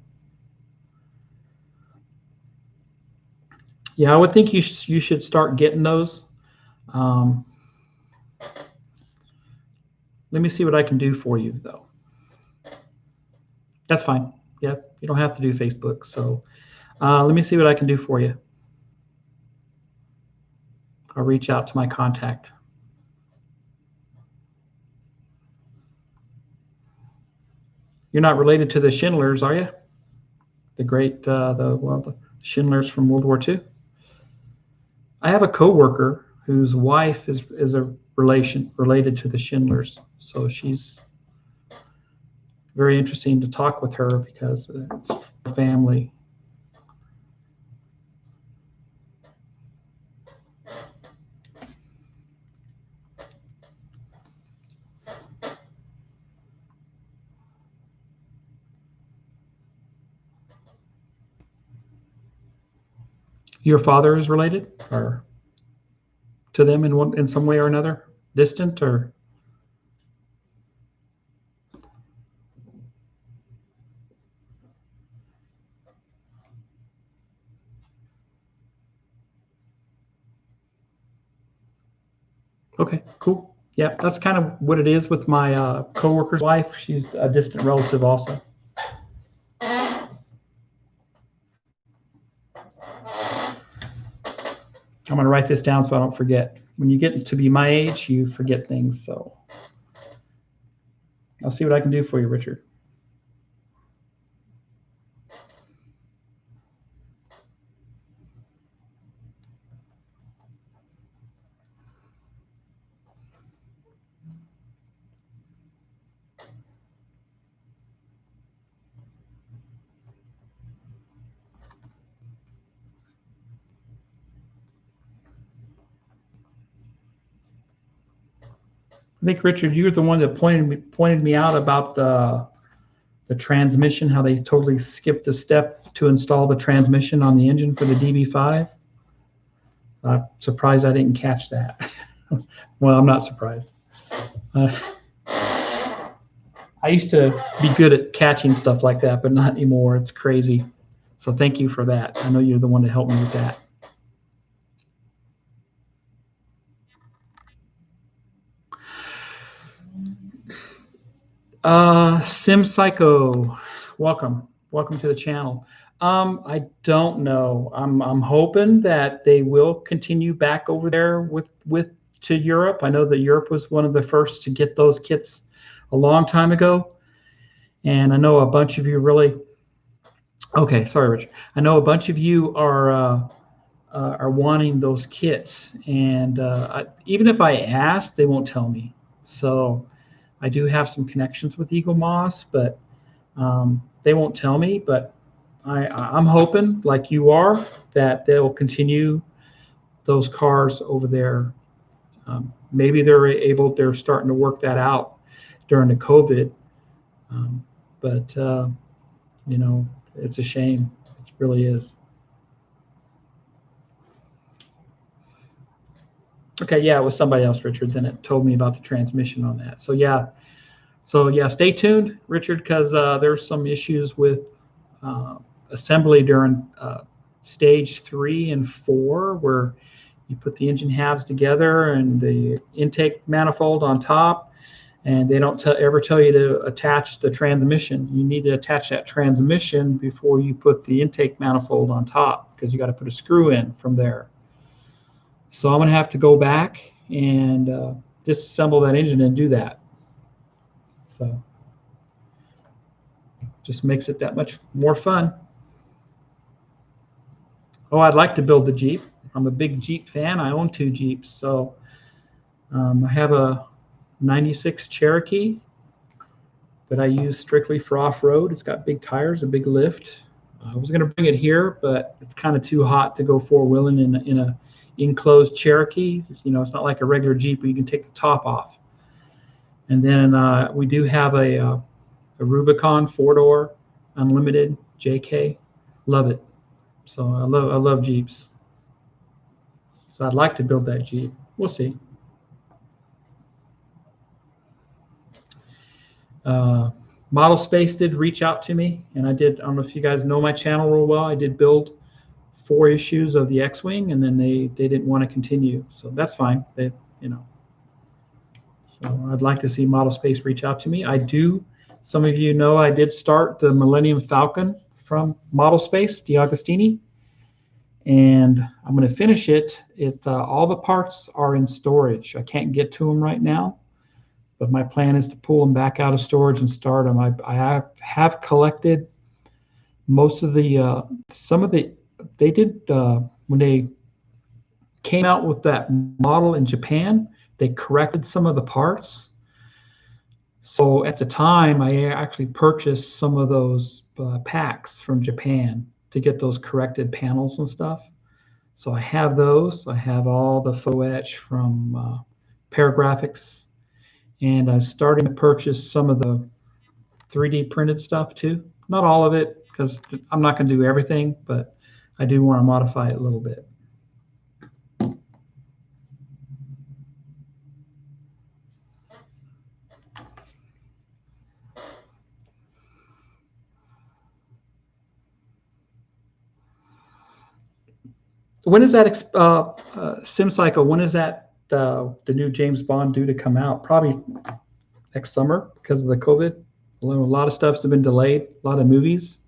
Yeah, I would think you should start getting those. Let me see what I can do for you, though. That's fine. Yeah, you don't have to do Facebook. So let me see what I can do for you. I'll reach out to my contact. You're not related to the Schindlers, are you? The great, the Schindlers from World War II? I have a coworker whose wife is a related to the Schindlers. So she's very interesting to talk with her because it's family. Your father is related, or to them in some way or another, distant or? Okay, cool. Yeah, that's kind of what it is with my coworker's wife. She's a distant relative also. I'm going to write this down so I don't forget. When you get to be my age, you forget things. So I'll see what I can do for you, Richard. I think, Richard, you're the one that pointed me out about the transmission, how they totally skipped the step to install the transmission on the engine for the DB5. I'm surprised I didn't catch that. Well, I'm not surprised. I used to be good at catching stuff like that, but not anymore. It's crazy. So thank you for that. I know you're the one to help me with that. Sim Psycho, welcome to the channel. I don't know. I'm hoping that they will continue back over there with to Europe. I know that Europe was one of the first to get those kits a long time ago, and I know a bunch of you really. Okay, sorry, Rich. I know a bunch of you are wanting those kits, and even if I ask, they won't tell me. So I do have some connections with Eagle Moss, but they won't tell me. But I'm hoping, like you are, that they'll continue those cars over there. Maybe they're starting to work that out during the COVID. But you know, it's a shame. It really is. Okay, yeah, it was somebody else, Richard. Then it told me about the transmission on that. So yeah, stay tuned, Richard, because there's some issues with assembly during stage 3 and 4, where you put the engine halves together and the intake manifold on top, and they don't ever tell you to attach the transmission. You need to attach that transmission before you put the intake manifold on top, because you got to put a screw in from there. So I'm going to have to go back and disassemble that engine and do that. So just makes it that much more fun. Oh, I'd like to build the Jeep. I'm a big Jeep fan. I own 2 Jeeps. So I have a 96 Cherokee that I use strictly for off-road. It's got big tires, a big lift. I was going to bring it here, but it's kind of too hot to go four-wheeling in a enclosed Cherokee. You know, it's not like a regular Jeep where you can take the top off. And then we do have a Rubicon 4-door unlimited JK. Love it. So I love Jeeps. So I'd like to build that Jeep. We'll see. Model Space did reach out to me, and I don't know if you guys know my channel real well. I did build 4 issues of the X-Wing, and then they didn't want to continue. So that's fine. They, you know. So I'd like to see Model Space reach out to me. I do. Some of you know I did start the Millennium Falcon from Model Space, DiAgostini, and I'm going to finish it. All the parts are in storage. I can't get to them right now, but my plan is to pull them back out of storage and start them. I have collected most of the they did when they came out with that model in Japan, they corrected some of the parts. So at the time, I actually purchased some of those packs from Japan to get those corrected panels and stuff. So I have those. I have all the photo-etch from Paragraphics, and I'm starting to purchase some of the 3D printed stuff too. Not all of it, because I'm not going to do everything, but I do want to modify it a little bit. When is that Sim Cycle? When is that the new James Bond due to come out? Probably next summer because of the COVID. A lot of stuff's been delayed. A lot of movies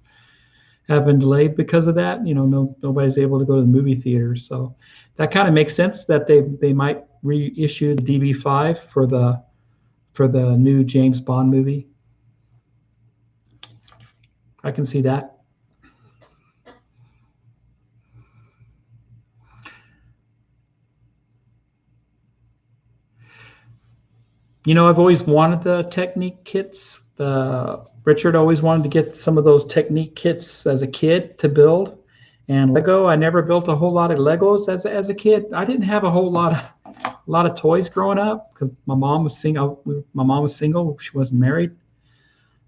have been delayed because of that. You know, nobody's able to go to the movie theaters, so that kind of makes sense that they might reissue the DB5 for the new James Bond movie. I can see that. You know, I've always wanted the Technique kits. Richard always wanted to get some of those Technique kits as a kid to build. And Lego, I never built a whole lot of Legos as a kid. I didn't have a whole lot a lot of toys growing up because my mom was single. My mom was single. She wasn't married.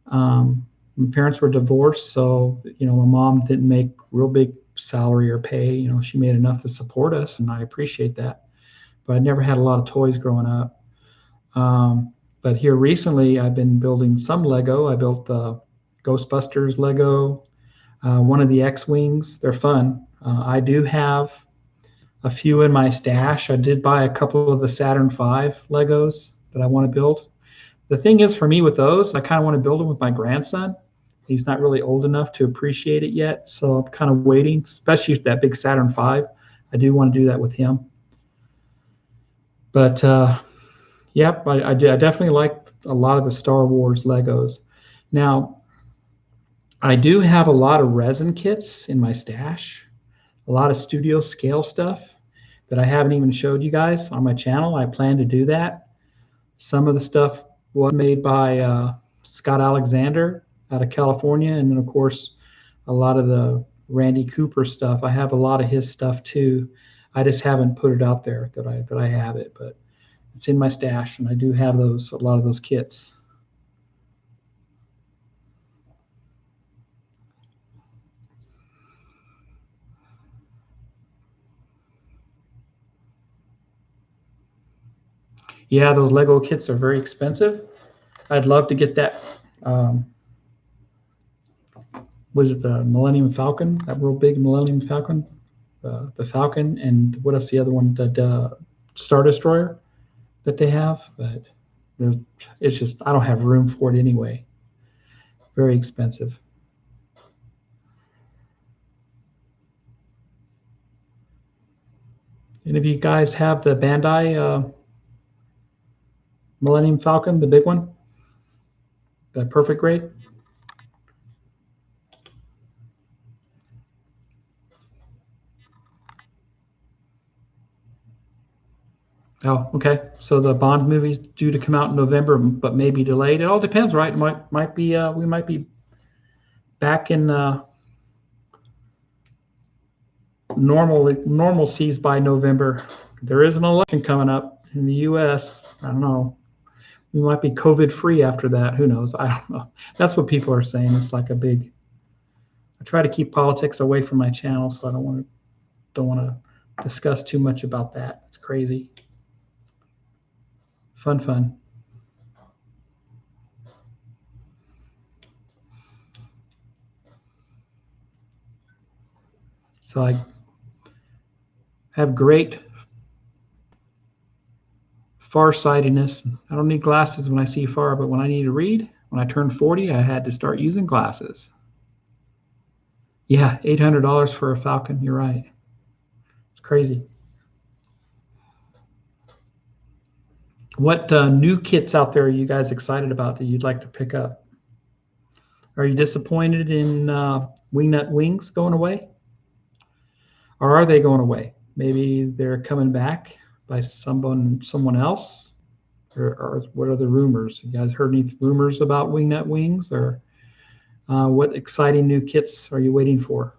My parents were divorced, so my mom didn't make real big salary or pay. She made enough to support us, and I appreciate that. But I never had a lot of toys growing up. But here recently, I've been building some Lego. I built the Ghostbusters Lego, one of the X-Wings. They're fun. I do have a few in my stash. I did buy a couple of the Saturn V Legos that I want to build. The thing is, for me with those, I kind of want to build them with my grandson. He's not really old enough to appreciate it yet, so I'm kind of waiting, especially that big Saturn V. I do want to do that with him. But yep, I definitely like a lot of the Star Wars Legos. Now, I do have a lot of resin kits in my stash, a lot of studio scale stuff that I haven't even showed you guys on my channel. I plan to do that. Some of the stuff was made by Scott Alexander out of California, and then of course a lot of the Randy Cooper stuff. I have a lot of his stuff too. I just haven't put it out there that I have it, but it's in my stash, and I do have a lot of those kits. Yeah, those Lego kits are very expensive. I'd love to get that. Was it the Millennium Falcon? That real big Millennium Falcon? The Falcon, and what else? The other one, the Star Destroyer that they have. But it's just, I don't have room for it anyway. Very expensive. And if you guys have the Bandai Millennium Falcon, the big one, the perfect grade. Oh, okay. So the Bond movie's due to come out in November, but maybe delayed. It all depends, right? Might be we might be back in normalcies by November. There is an election coming up in the U.S. I don't know. We might be COVID free after that. Who knows? I don't know. That's what people are saying. It's like a big. I try to keep politics away from my channel, so I don't want to discuss too much about that. It's crazy. Fun. So I have great farsightedness. I don't need glasses when I see far, but when I need to read, when I turned 40, I had to start using glasses. Yeah, $800 for a Falcon. You're right. It's crazy. What new kits out there are you guys excited about that you'd like to pick up? Are you disappointed in wingnut wings going away? Or are they going away? Maybe they're coming back by someone else? Or what are the rumors? You guys heard any rumors about wingnut wings? Or what exciting new kits are you waiting for?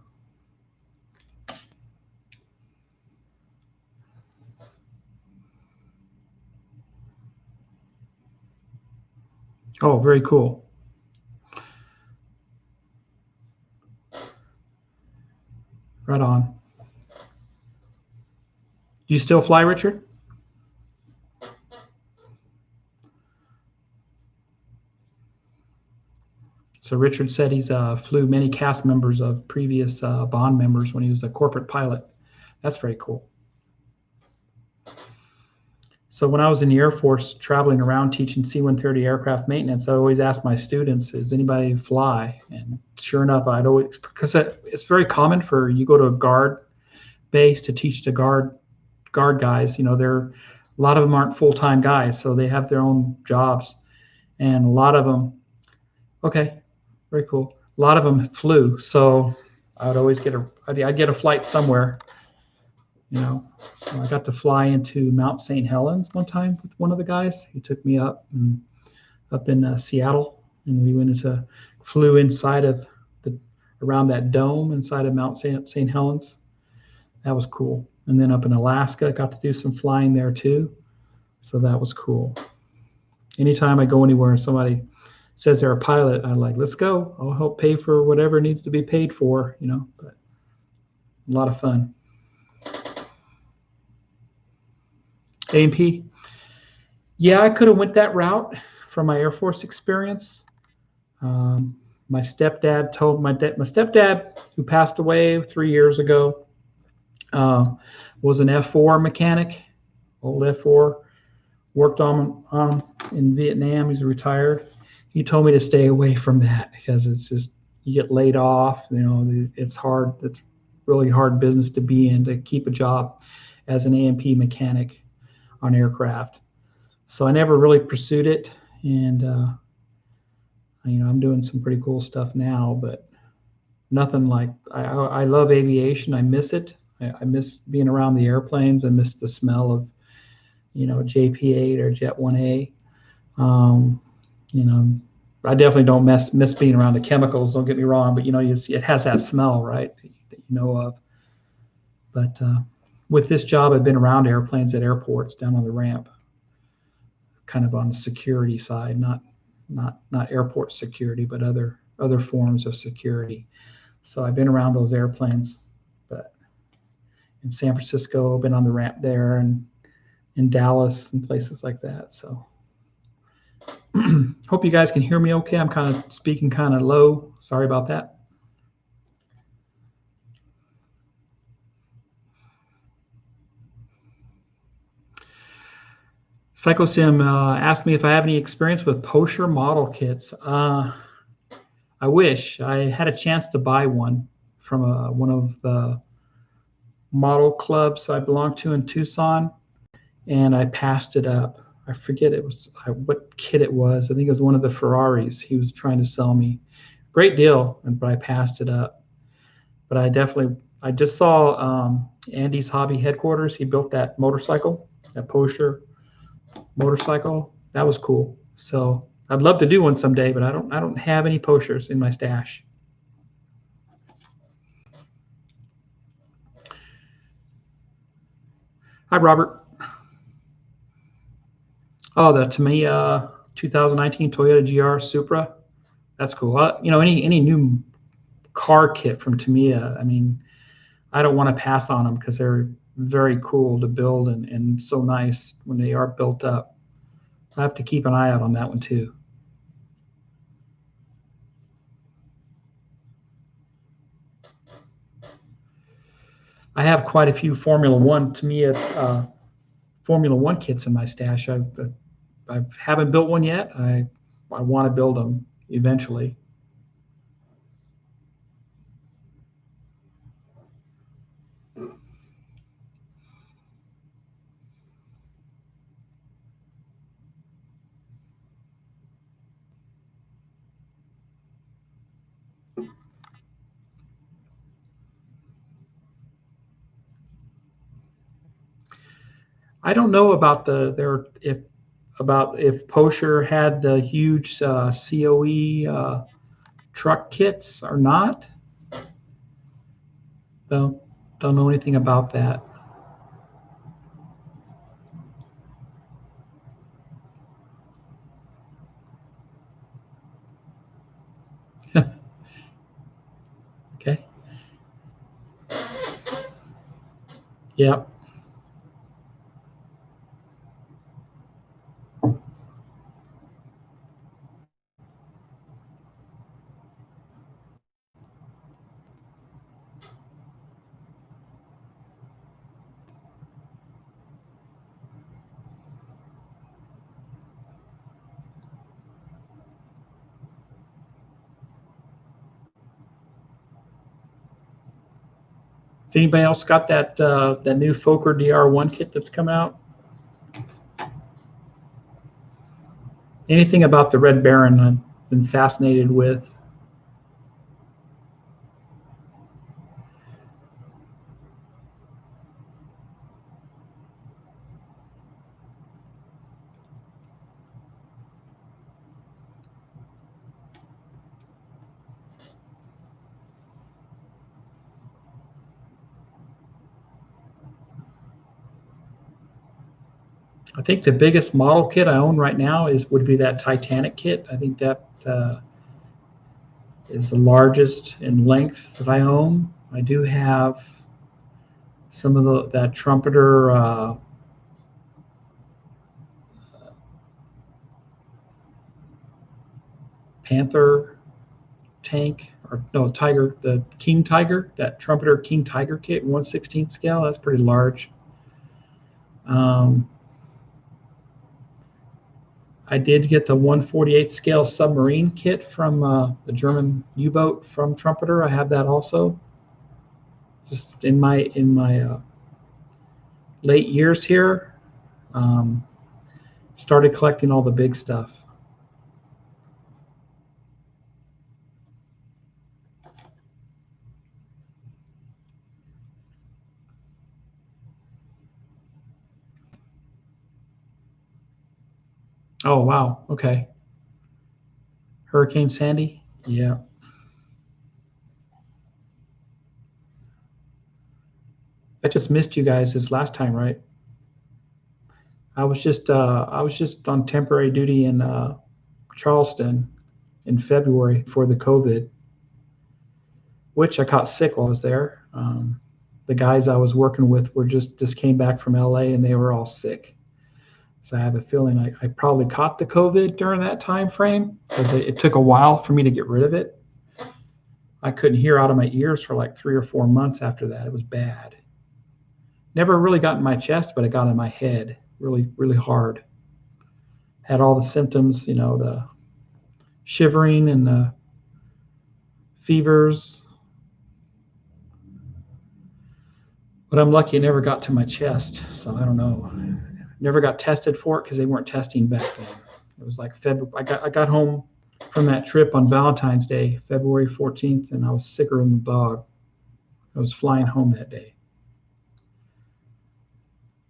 Oh, very cool. Right on. Do you still fly, Richard? So Richard said he's flew many cast members of previous Bond members when he was a corporate pilot. That's very cool. So when I was in the Air Force traveling around teaching C-130 aircraft maintenance, I always asked my students, does anybody fly? And sure enough, I'd always, because it's very common for you go to a guard base to teach the guard guys. A lot of them aren't full-time guys, so they have their own jobs. And a lot of them, okay, very cool. A lot of them flew, so I would always I'd get a flight somewhere. So I got to fly into Mount St. Helens one time with one of the guys. He took me up in Seattle, and we flew inside of around that dome inside of Mount St. Helens. That was cool. And then up in Alaska, I got to do some flying there too. So that was cool. Anytime I go anywhere and somebody says they're a pilot, I'm like, let's go. I'll help pay for whatever needs to be paid for, you know, but a lot of fun. A&P. Yeah, I could have went that route from my Air Force experience. My stepdad told my stepdad, who passed away 3 years ago, was an F4 mechanic, old F4, worked on in Vietnam. He's retired. He told me to stay away from that because it's just, you get laid off. You know, it's hard. It's really hard business to be in, to keep a job as an A&P mechanic on aircraft. So I never really pursued it, and you know, I'm doing some pretty cool stuff now, but nothing like, I love aviation. I miss it. I miss being around the airplanes. I miss the smell of, you know, JP8 or Jet 1A. You know, I definitely don't miss being around the chemicals. Don't get me wrong, but you know, you see, it has that smell, right, that you know of. But with this job, I've been around airplanes at airports down on the ramp, kind of on the security side, not airport security, but other forms of security. So I've been around those airplanes, but in San Francisco, I've been on the ramp there, and in Dallas and places like that. So hope you guys can hear me okay. I'm kind of speaking kind of low. Sorry about that. PsychoSim asked me if I have any experience with Posher model kits. I wish I had a chance to buy one from one of the model clubs I belong to in Tucson, and I passed it up. I forget what kit it was. I think it was one of the Ferraris he was trying to sell me. Great deal, but I passed it up. But I just saw Andy's Hobby headquarters. He built that motorcycle, that Posher motorcycle. That was cool. So I'd love to do one someday, but I don't have any Poshers in my stash. Hi, Robert. Oh, the Tamiya 2019 Toyota GR Supra. That's cool. You know, any new car kit from Tamiya, I mean, I don't want to pass on them because they're very cool to build and so nice when they are built up. I have to keep an eye out on that one too. I have quite a few Formula One Tamiya Formula One kits in my stash. I haven't built one yet. I want to build them eventually. I don't know about if Posher had the huge COE truck kits or not. Don't know anything about that. Okay. Yep. Has anybody else got that new Fokker DR1 kit that's come out? Anything about the Red Baron I've been fascinated with. I think the biggest model kit I own right now would be that Titanic kit. I think that is the largest in length that I own. I do have some of that trumpeter Panther tank, or no, Tiger, the King Tiger, that trumpeter King Tiger kit, 1/16 scale. That's pretty large. I did get the 1/48 scale submarine kit from the German U-boat from Trumpeter. I have that also. Just in my late years here, started collecting all the big stuff. Oh wow, okay. Hurricane Sandy, yeah. I just missed you guys this last time, right? I was just on temporary duty in Charleston in February for the COVID, which I caught sick while I was there. The guys I was working with were just came back from LA and they were all sick. So I have a feeling I probably caught the COVID during that time frame because it took a while for me to get rid of it. I couldn't hear out of my ears for like 3 or 4 months after that. It was bad. Never really got in my chest, but it got in my head really, really hard. Had all the symptoms, the shivering and the fevers. But I'm lucky it never got to my chest, so I don't know. Never got tested for it because they weren't testing back then. It was like February. I got home from that trip on Valentine's Day, February 14th, and I was sicker than the dog. I was flying home that day.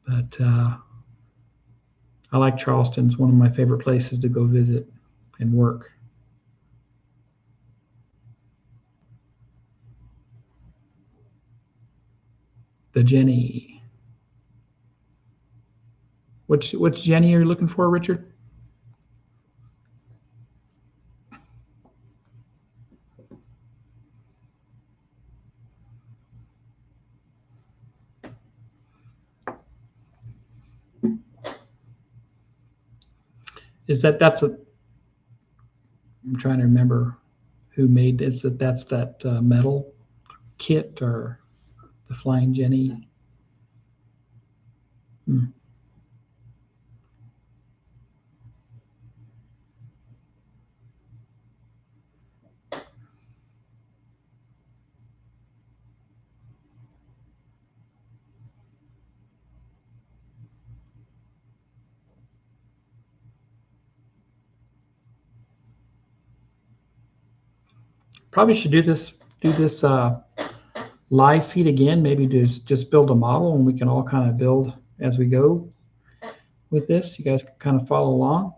But I like Charleston. It's one of my favorite places to go visit and work. The Jenny. Which Jenny are you looking for, Richard? I'm trying to remember who made this. That's that metal kit or the Flying Jenny. Probably should do this live feed again. Maybe just build a model and we can all kind of build as we go with this. You guys can kind of follow along.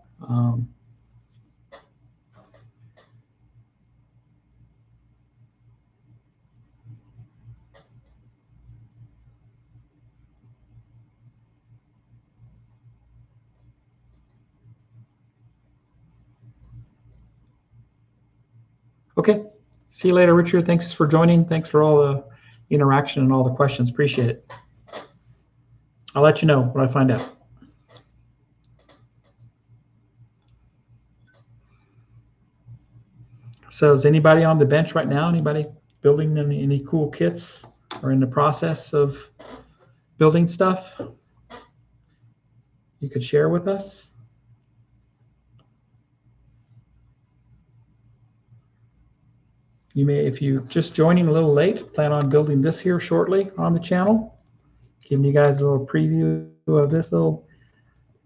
Okay. See you later, Richard. Thanks for joining. Thanks for all the interaction and all the questions. Appreciate it. I'll let you know what I find out. So is anybody on the bench right now? Anybody building any cool kits or in the process of building stuff you could share with us? You may, if you're just joining a little late, plan on building this here shortly on the channel. Giving you guys a little preview of this little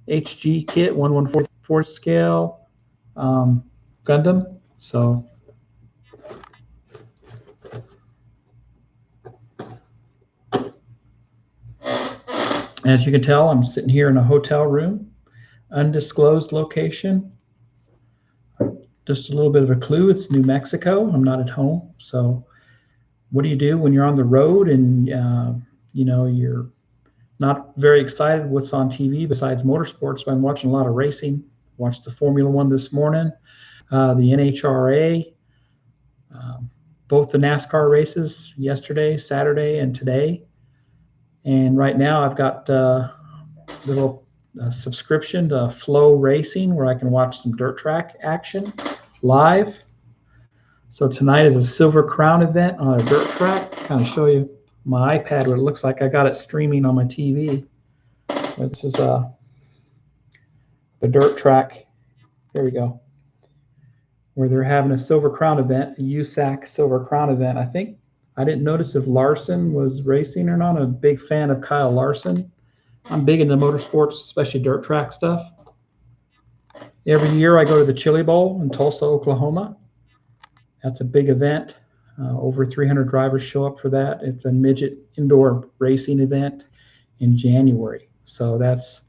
HG kit, 1/144 scale Gundam. So as you can tell, I'm sitting here in a hotel room, undisclosed location. Just a little bit of a clue, it's New Mexico. I'm not at home. So what do you do when you're on the road and you're Not very excited what's on TV besides motorsports, but I'm watching a lot of racing. Watched the Formula One this morning, the NHRA, both the NASCAR races yesterday, Saturday, and today. And right now I've got a little subscription to Flow Racing where I can watch some dirt track action live. So tonight is a Silver Crown event on a dirt track. Kind of show you my iPad what it looks like. I got it streaming on my TV. But this is the dirt track. Here we go. Where they're having a Silver Crown event, a USAC Silver Crown event. I think I didn't notice if Larson was racing or not. I'm a big fan of Kyle Larson. I'm big into motorsports, especially dirt track stuff. Every year I go to the Chili Bowl in Tulsa, Oklahoma. That's a big event. Over 300 drivers show up for that. It's a midget indoor racing event in January. So that's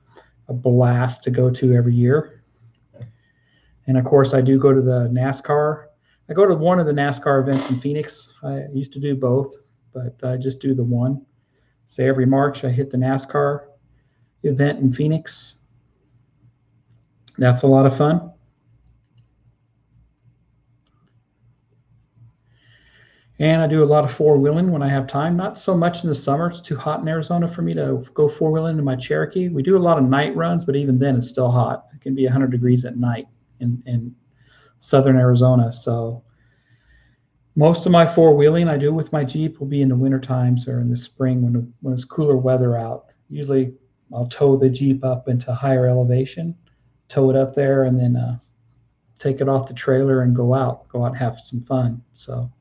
a blast to go to every year. And of course, I do go to the NASCAR. I go to one of the NASCAR events in Phoenix. I used to do both, but I just do the one. So every March, I hit the NASCAR event in Phoenix. That's a lot of fun. And I do a lot of four-wheeling when I have time. Not so much in the summer. It's too hot in Arizona for me to go four-wheeling in my Cherokee. We do a lot of night runs, but even then it's still hot. It can be 100 degrees at night in southern Arizona. So most of my four-wheeling I do with my Jeep will be in the winter times or in the spring when it's cooler weather out. Usually I'll tow the Jeep up into higher elevation, tow it up there, and then take it off the trailer and go out and have some fun. So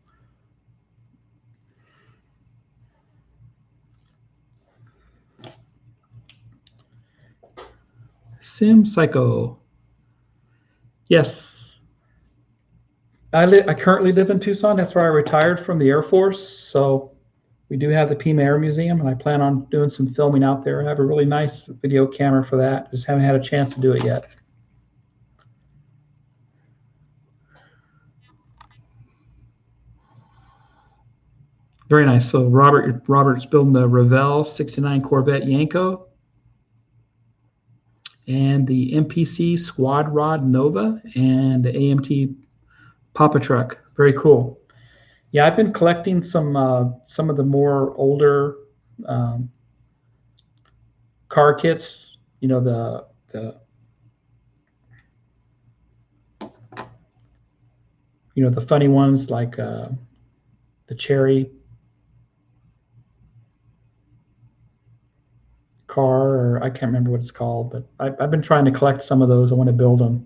Sim Psycho. Yes. I currently live in Tucson. That's where I retired from the Air Force. So we do have the Pima Air Museum, and I plan on doing some filming out there. I have a really nice video camera for that. Just haven't had a chance to do it yet. Very nice. So Robert's building the Revell 69 Corvette Yanko and the MPC Squad Rod Nova and the AMT Papa Truck. Very cool. Yeah, I've been collecting some of the more older car kits. You know, the funny ones like the Cherry car, or I can't remember what it's called, but I've been trying to collect some of those. I want to build them.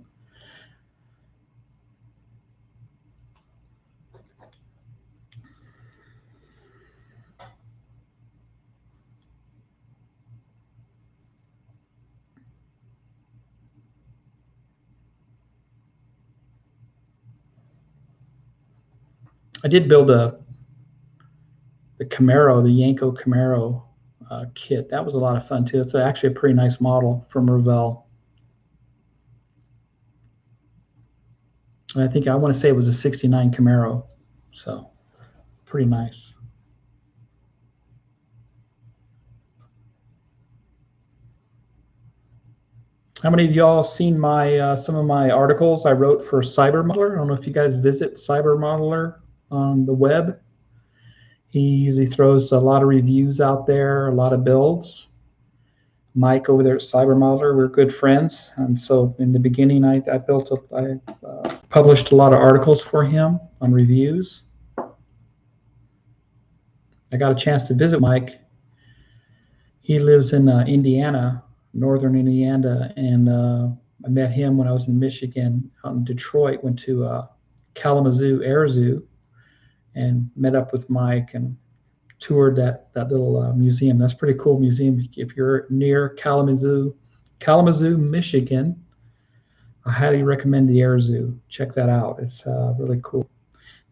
I did build the Camaro, the Yanko Camaro kit. That was a lot of fun too. It's actually a pretty nice model from Revell. And I want to say it was a 69 Camaro. So pretty nice. How many of y'all seen my some of my articles I wrote for Cyber Modeler? I don't know if you guys visit Cyber Modeler on the web. He usually throws a lot of reviews out there, a lot of builds. Mike over there at Cyber Modeler, we're good friends, and so in the beginning, I published a lot of articles for him on reviews. I got a chance to visit Mike. He lives in Indiana, northern Indiana, and I met him when I was in Michigan, out in Detroit. Went to Kalamazoo Air Zoo and met up with Mike and toured that little museum. That's a pretty cool museum. If you're near Kalamazoo, Michigan, I highly recommend the Air Zoo. Check that out. It's really cool.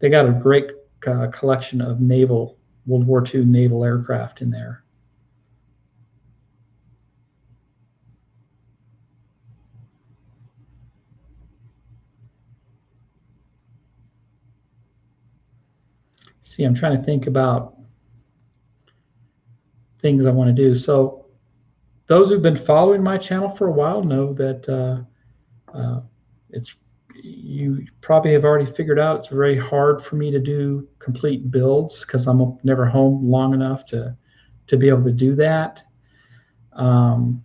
They got a great collection of World War II naval aircraft in there. See, I'm trying to think about things I want to do. So those who've been following my channel for a while know that it's, you probably have already figured out it's very hard for me to do complete builds because I'm never home long enough to be able to do that. And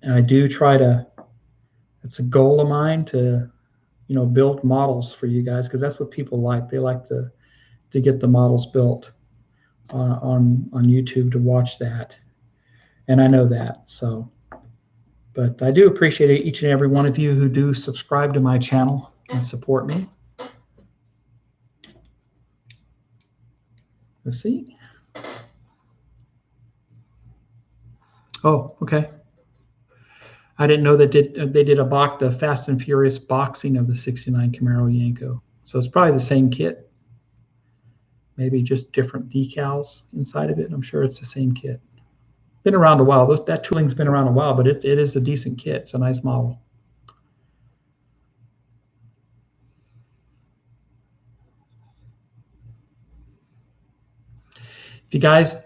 I do try to, it's a goal of mine to, you know, build models for you guys, because that's what people like. They like to get the models built on YouTube, to watch that. And I know that. So, but I do appreciate each and every one of you who do subscribe to my channel and support me. Let's see. Oh, okay. I didn't know that they did the Fast and Furious boxing of the '69 Camaro Yenko. So it's probably the same kit, maybe just different decals inside of it. I'm sure it's the same kit. Been around a while. That tooling's been around a while, but it is a decent kit. It's a nice model. If you guys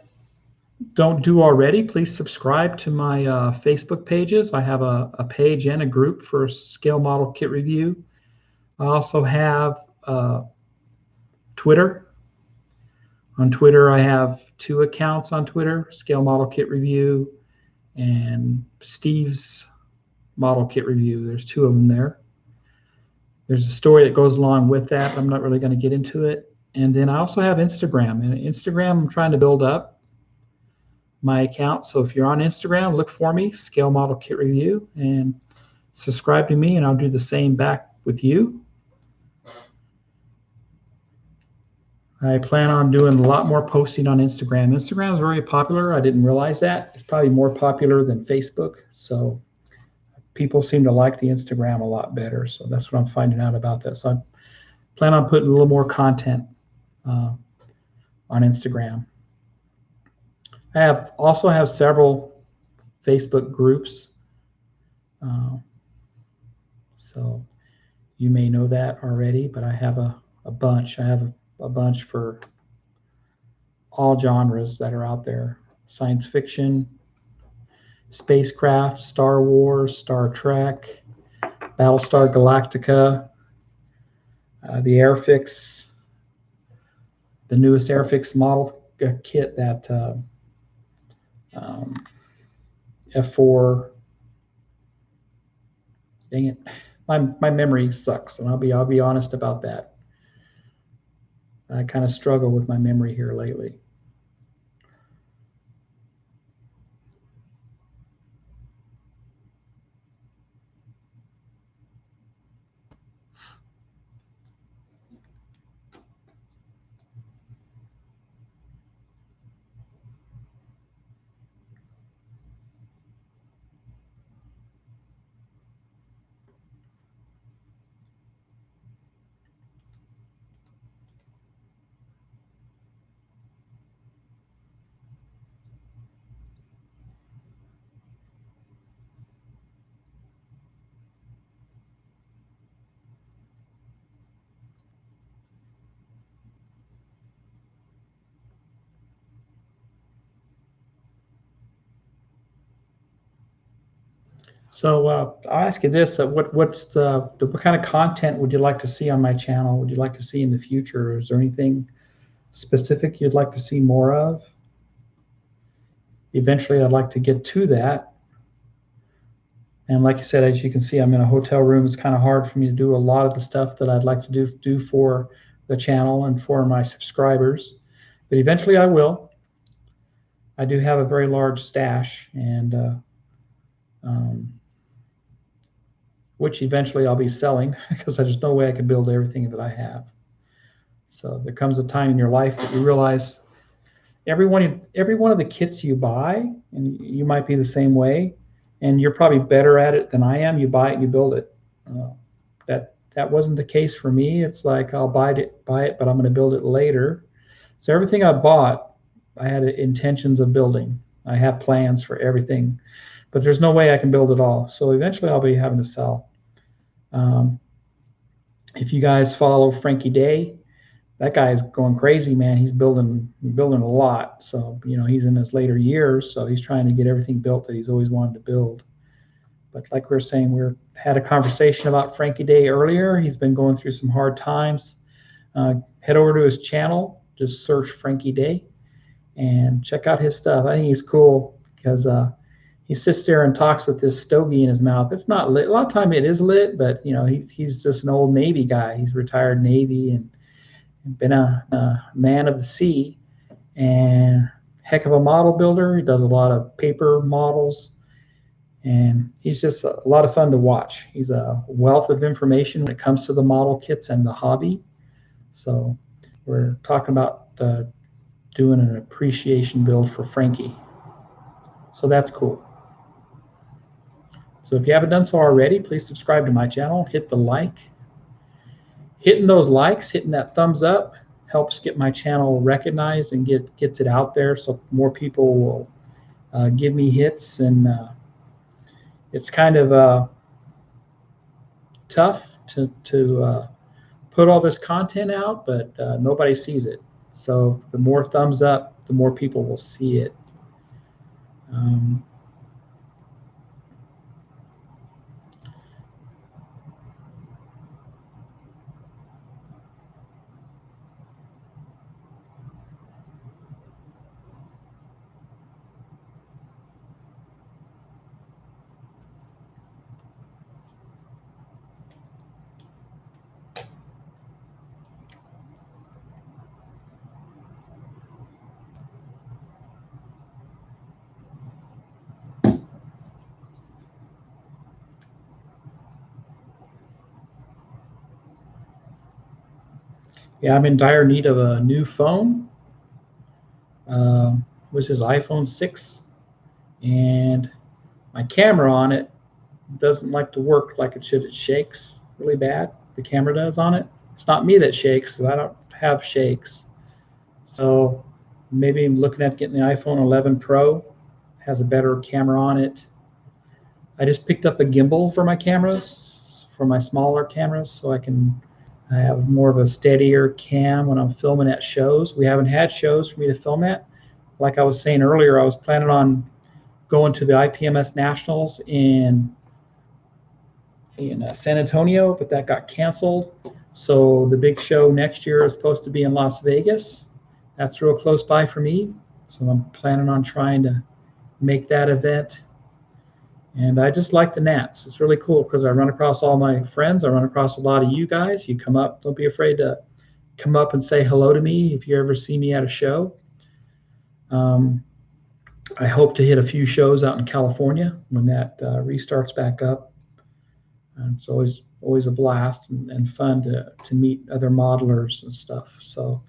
don't do already, please subscribe to my Facebook pages. I have a page and a group for scale model kit review. I also have Twitter. On Twitter, I have 2 accounts on Twitter: Scale Model Kit Review and Steve's Model Kit Review. There's 2 of them there. There's a story that goes along with that. I'm not really going to get into it. And then I also have Instagram. And Instagram, I'm trying to build up my account. So if you're on Instagram, look for me, Scale Model Kit Review, and subscribe to me, and I'll do the same back with you. I plan on doing a lot more posting on Instagram. Instagram is very popular. I didn't realize that. It's probably more popular than Facebook. So people seem to like the Instagram a lot better. So that's what I'm finding out about that. So I plan on putting a little more content on Instagram. I also have several Facebook groups. So you may know that already, but I have a bunch. I have a bunch for all genres that are out there: science fiction, spacecraft, Star Wars, Star Trek, Battlestar Galactica, the Airfix, the newest Airfix model kit, that F4. Dang it, my memory sucks, and I'll be honest about that. I kind of struggle with my memory here lately. So I'll ask you this: what kind of content would you like to see on my channel? Would you like to see in the future? Is there anything specific you'd like to see more of? Eventually, I'd like to get to that. And like you said, as you can see, I'm in a hotel room. It's kind of hard for me to do a lot of the stuff that I'd like to do for the channel and for my subscribers. But eventually, I will. I do have a very large stash, and which eventually I'll be selling, because there's no way I can build everything that I have. So there comes a time in your life that you realize every one of the kits you buy, and you might be the same way, and you're probably better at it than I am. You buy it and you build it. That wasn't the case for me. It's like, I'll buy it, but I'm going to build it later. So everything I bought, I had intentions of building. I have plans for everything, but there's no way I can build it all. So eventually I'll be having to sell. If you guys follow Frankie Day, that guy's going crazy, man. He's building a lot. So, you know, he's in his later years, so he's trying to get everything built that he's always wanted to build. But like we were saying, had a conversation about Frankie Day earlier. He's been going through some hard times. Head over to his channel, just search Frankie Day, and check out his stuff. I think he's cool because he sits there and talks with this stogie in his mouth. It's not lit. A lot of time it is lit, but you know, he's just an old Navy guy. He's retired Navy and been a man of the sea, and heck of a model builder. He does a lot of paper models, and he's just a lot of fun to watch. He's a wealth of information when it comes to the model kits and the hobby. So we're talking about doing an appreciation build for Frankie. So that's cool. So if you haven't done so already, please subscribe to my channel, hit the like. Hitting those likes, hitting that thumbs up helps get my channel recognized and gets it out there so more people will give me hits. And it's kind of tough to put all this content out, but nobody sees it. So the more thumbs up, the more people will see it. Yeah, I'm in dire need of a new phone. Which is iPhone 6, and my camera on it doesn't like to work like it should. It shakes really bad. The camera does on it. It's not me that shakes, because I don't have shakes. So maybe I'm looking at getting the iPhone 11 Pro. It has a better camera on it. I just picked up a gimbal for my cameras, for my smaller cameras, so I have more of a steadier cam when I'm filming at shows. We haven't had shows for me to film at. Like I was saying earlier, I was planning on going to the IPMS Nationals in San Antonio, but that got canceled. So the big show next year is supposed to be in Las Vegas. That's real close by for me. So I'm planning on trying to make that event. And I just like the Nats. It's really cool because I run across all my friends. I run across a lot of you guys. You come up. Don't be afraid to come up and say hello to me if you ever see me at a show. I hope to hit a few shows out in California when that restarts back up. And it's always a blast and fun to meet other modelers and stuff. So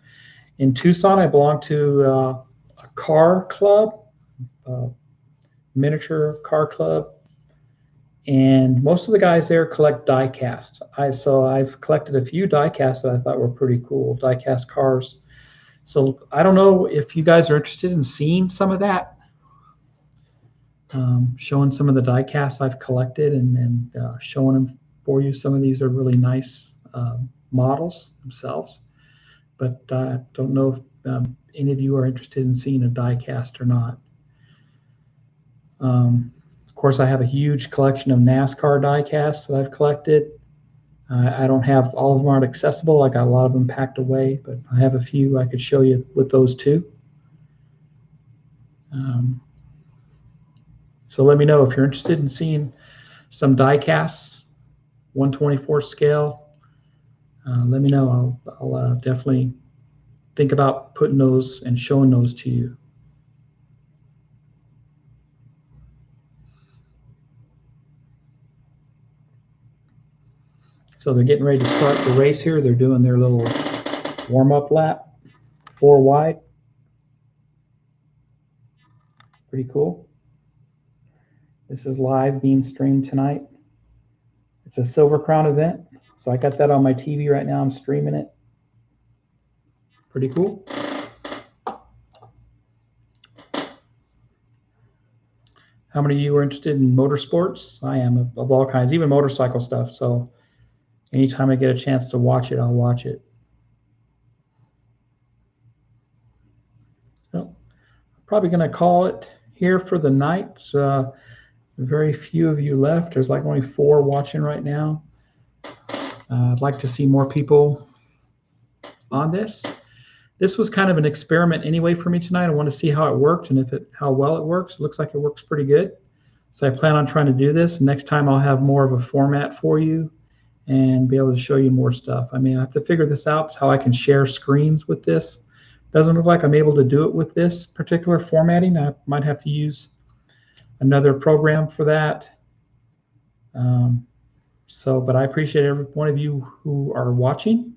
in Tucson, I belong to a car club, miniature car club, and most of the guys there collect die casts. So I've collected a few die casts that I thought were pretty cool, die cast cars. So I don't know if you guys are interested in seeing some of that, showing some of the die casts I've collected and showing them for you. Some of these are really nice models themselves, but I don't know if any of you are interested in seeing a die cast or not. Of course, I have a huge collection of NASCAR die casts that I've collected. I don't have all of them aren't accessible. I got a lot of them packed away, but I have a few I could show you with those too. So let me know if you're interested in seeing some die casts, 1/24 scale. Let me know. I'll definitely think about putting those and showing those to you. So they're getting ready to start the race here. They're doing their little warm-up lap, 4 wide. Pretty cool. This is live being streamed tonight. It's a Silver Crown event. So I got that on my TV right now. I'm streaming it. Pretty cool. How many of you are interested in motorsports? I am, of all kinds, even motorcycle stuff. So anytime I get a chance to watch it, I'll watch it. probably going to call it here for the night. Very few of you left. There's like only 4 watching right now. I'd like to see more people on this. This was kind of an experiment anyway for me tonight. I want to see how it worked and how well it works. It looks like it works pretty good. So I plan on trying to do this. Next time I'll have more of a format for you and be able to show you more stuff. I mean, I have to figure this out, how I can share screens with this. Doesn't look like I'm able to do it with this particular formatting. I might have to use another program for that. But I appreciate every one of you who are watching,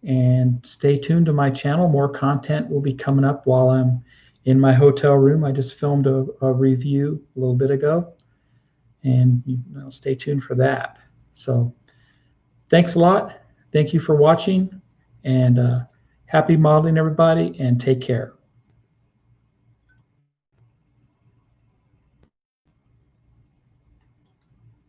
and stay tuned to my channel. More content will be coming up while I'm in my hotel room. I just filmed a review a little bit ago, and stay tuned for that. So thanks a lot. Thank you for watching, and happy modeling, everybody, and take care.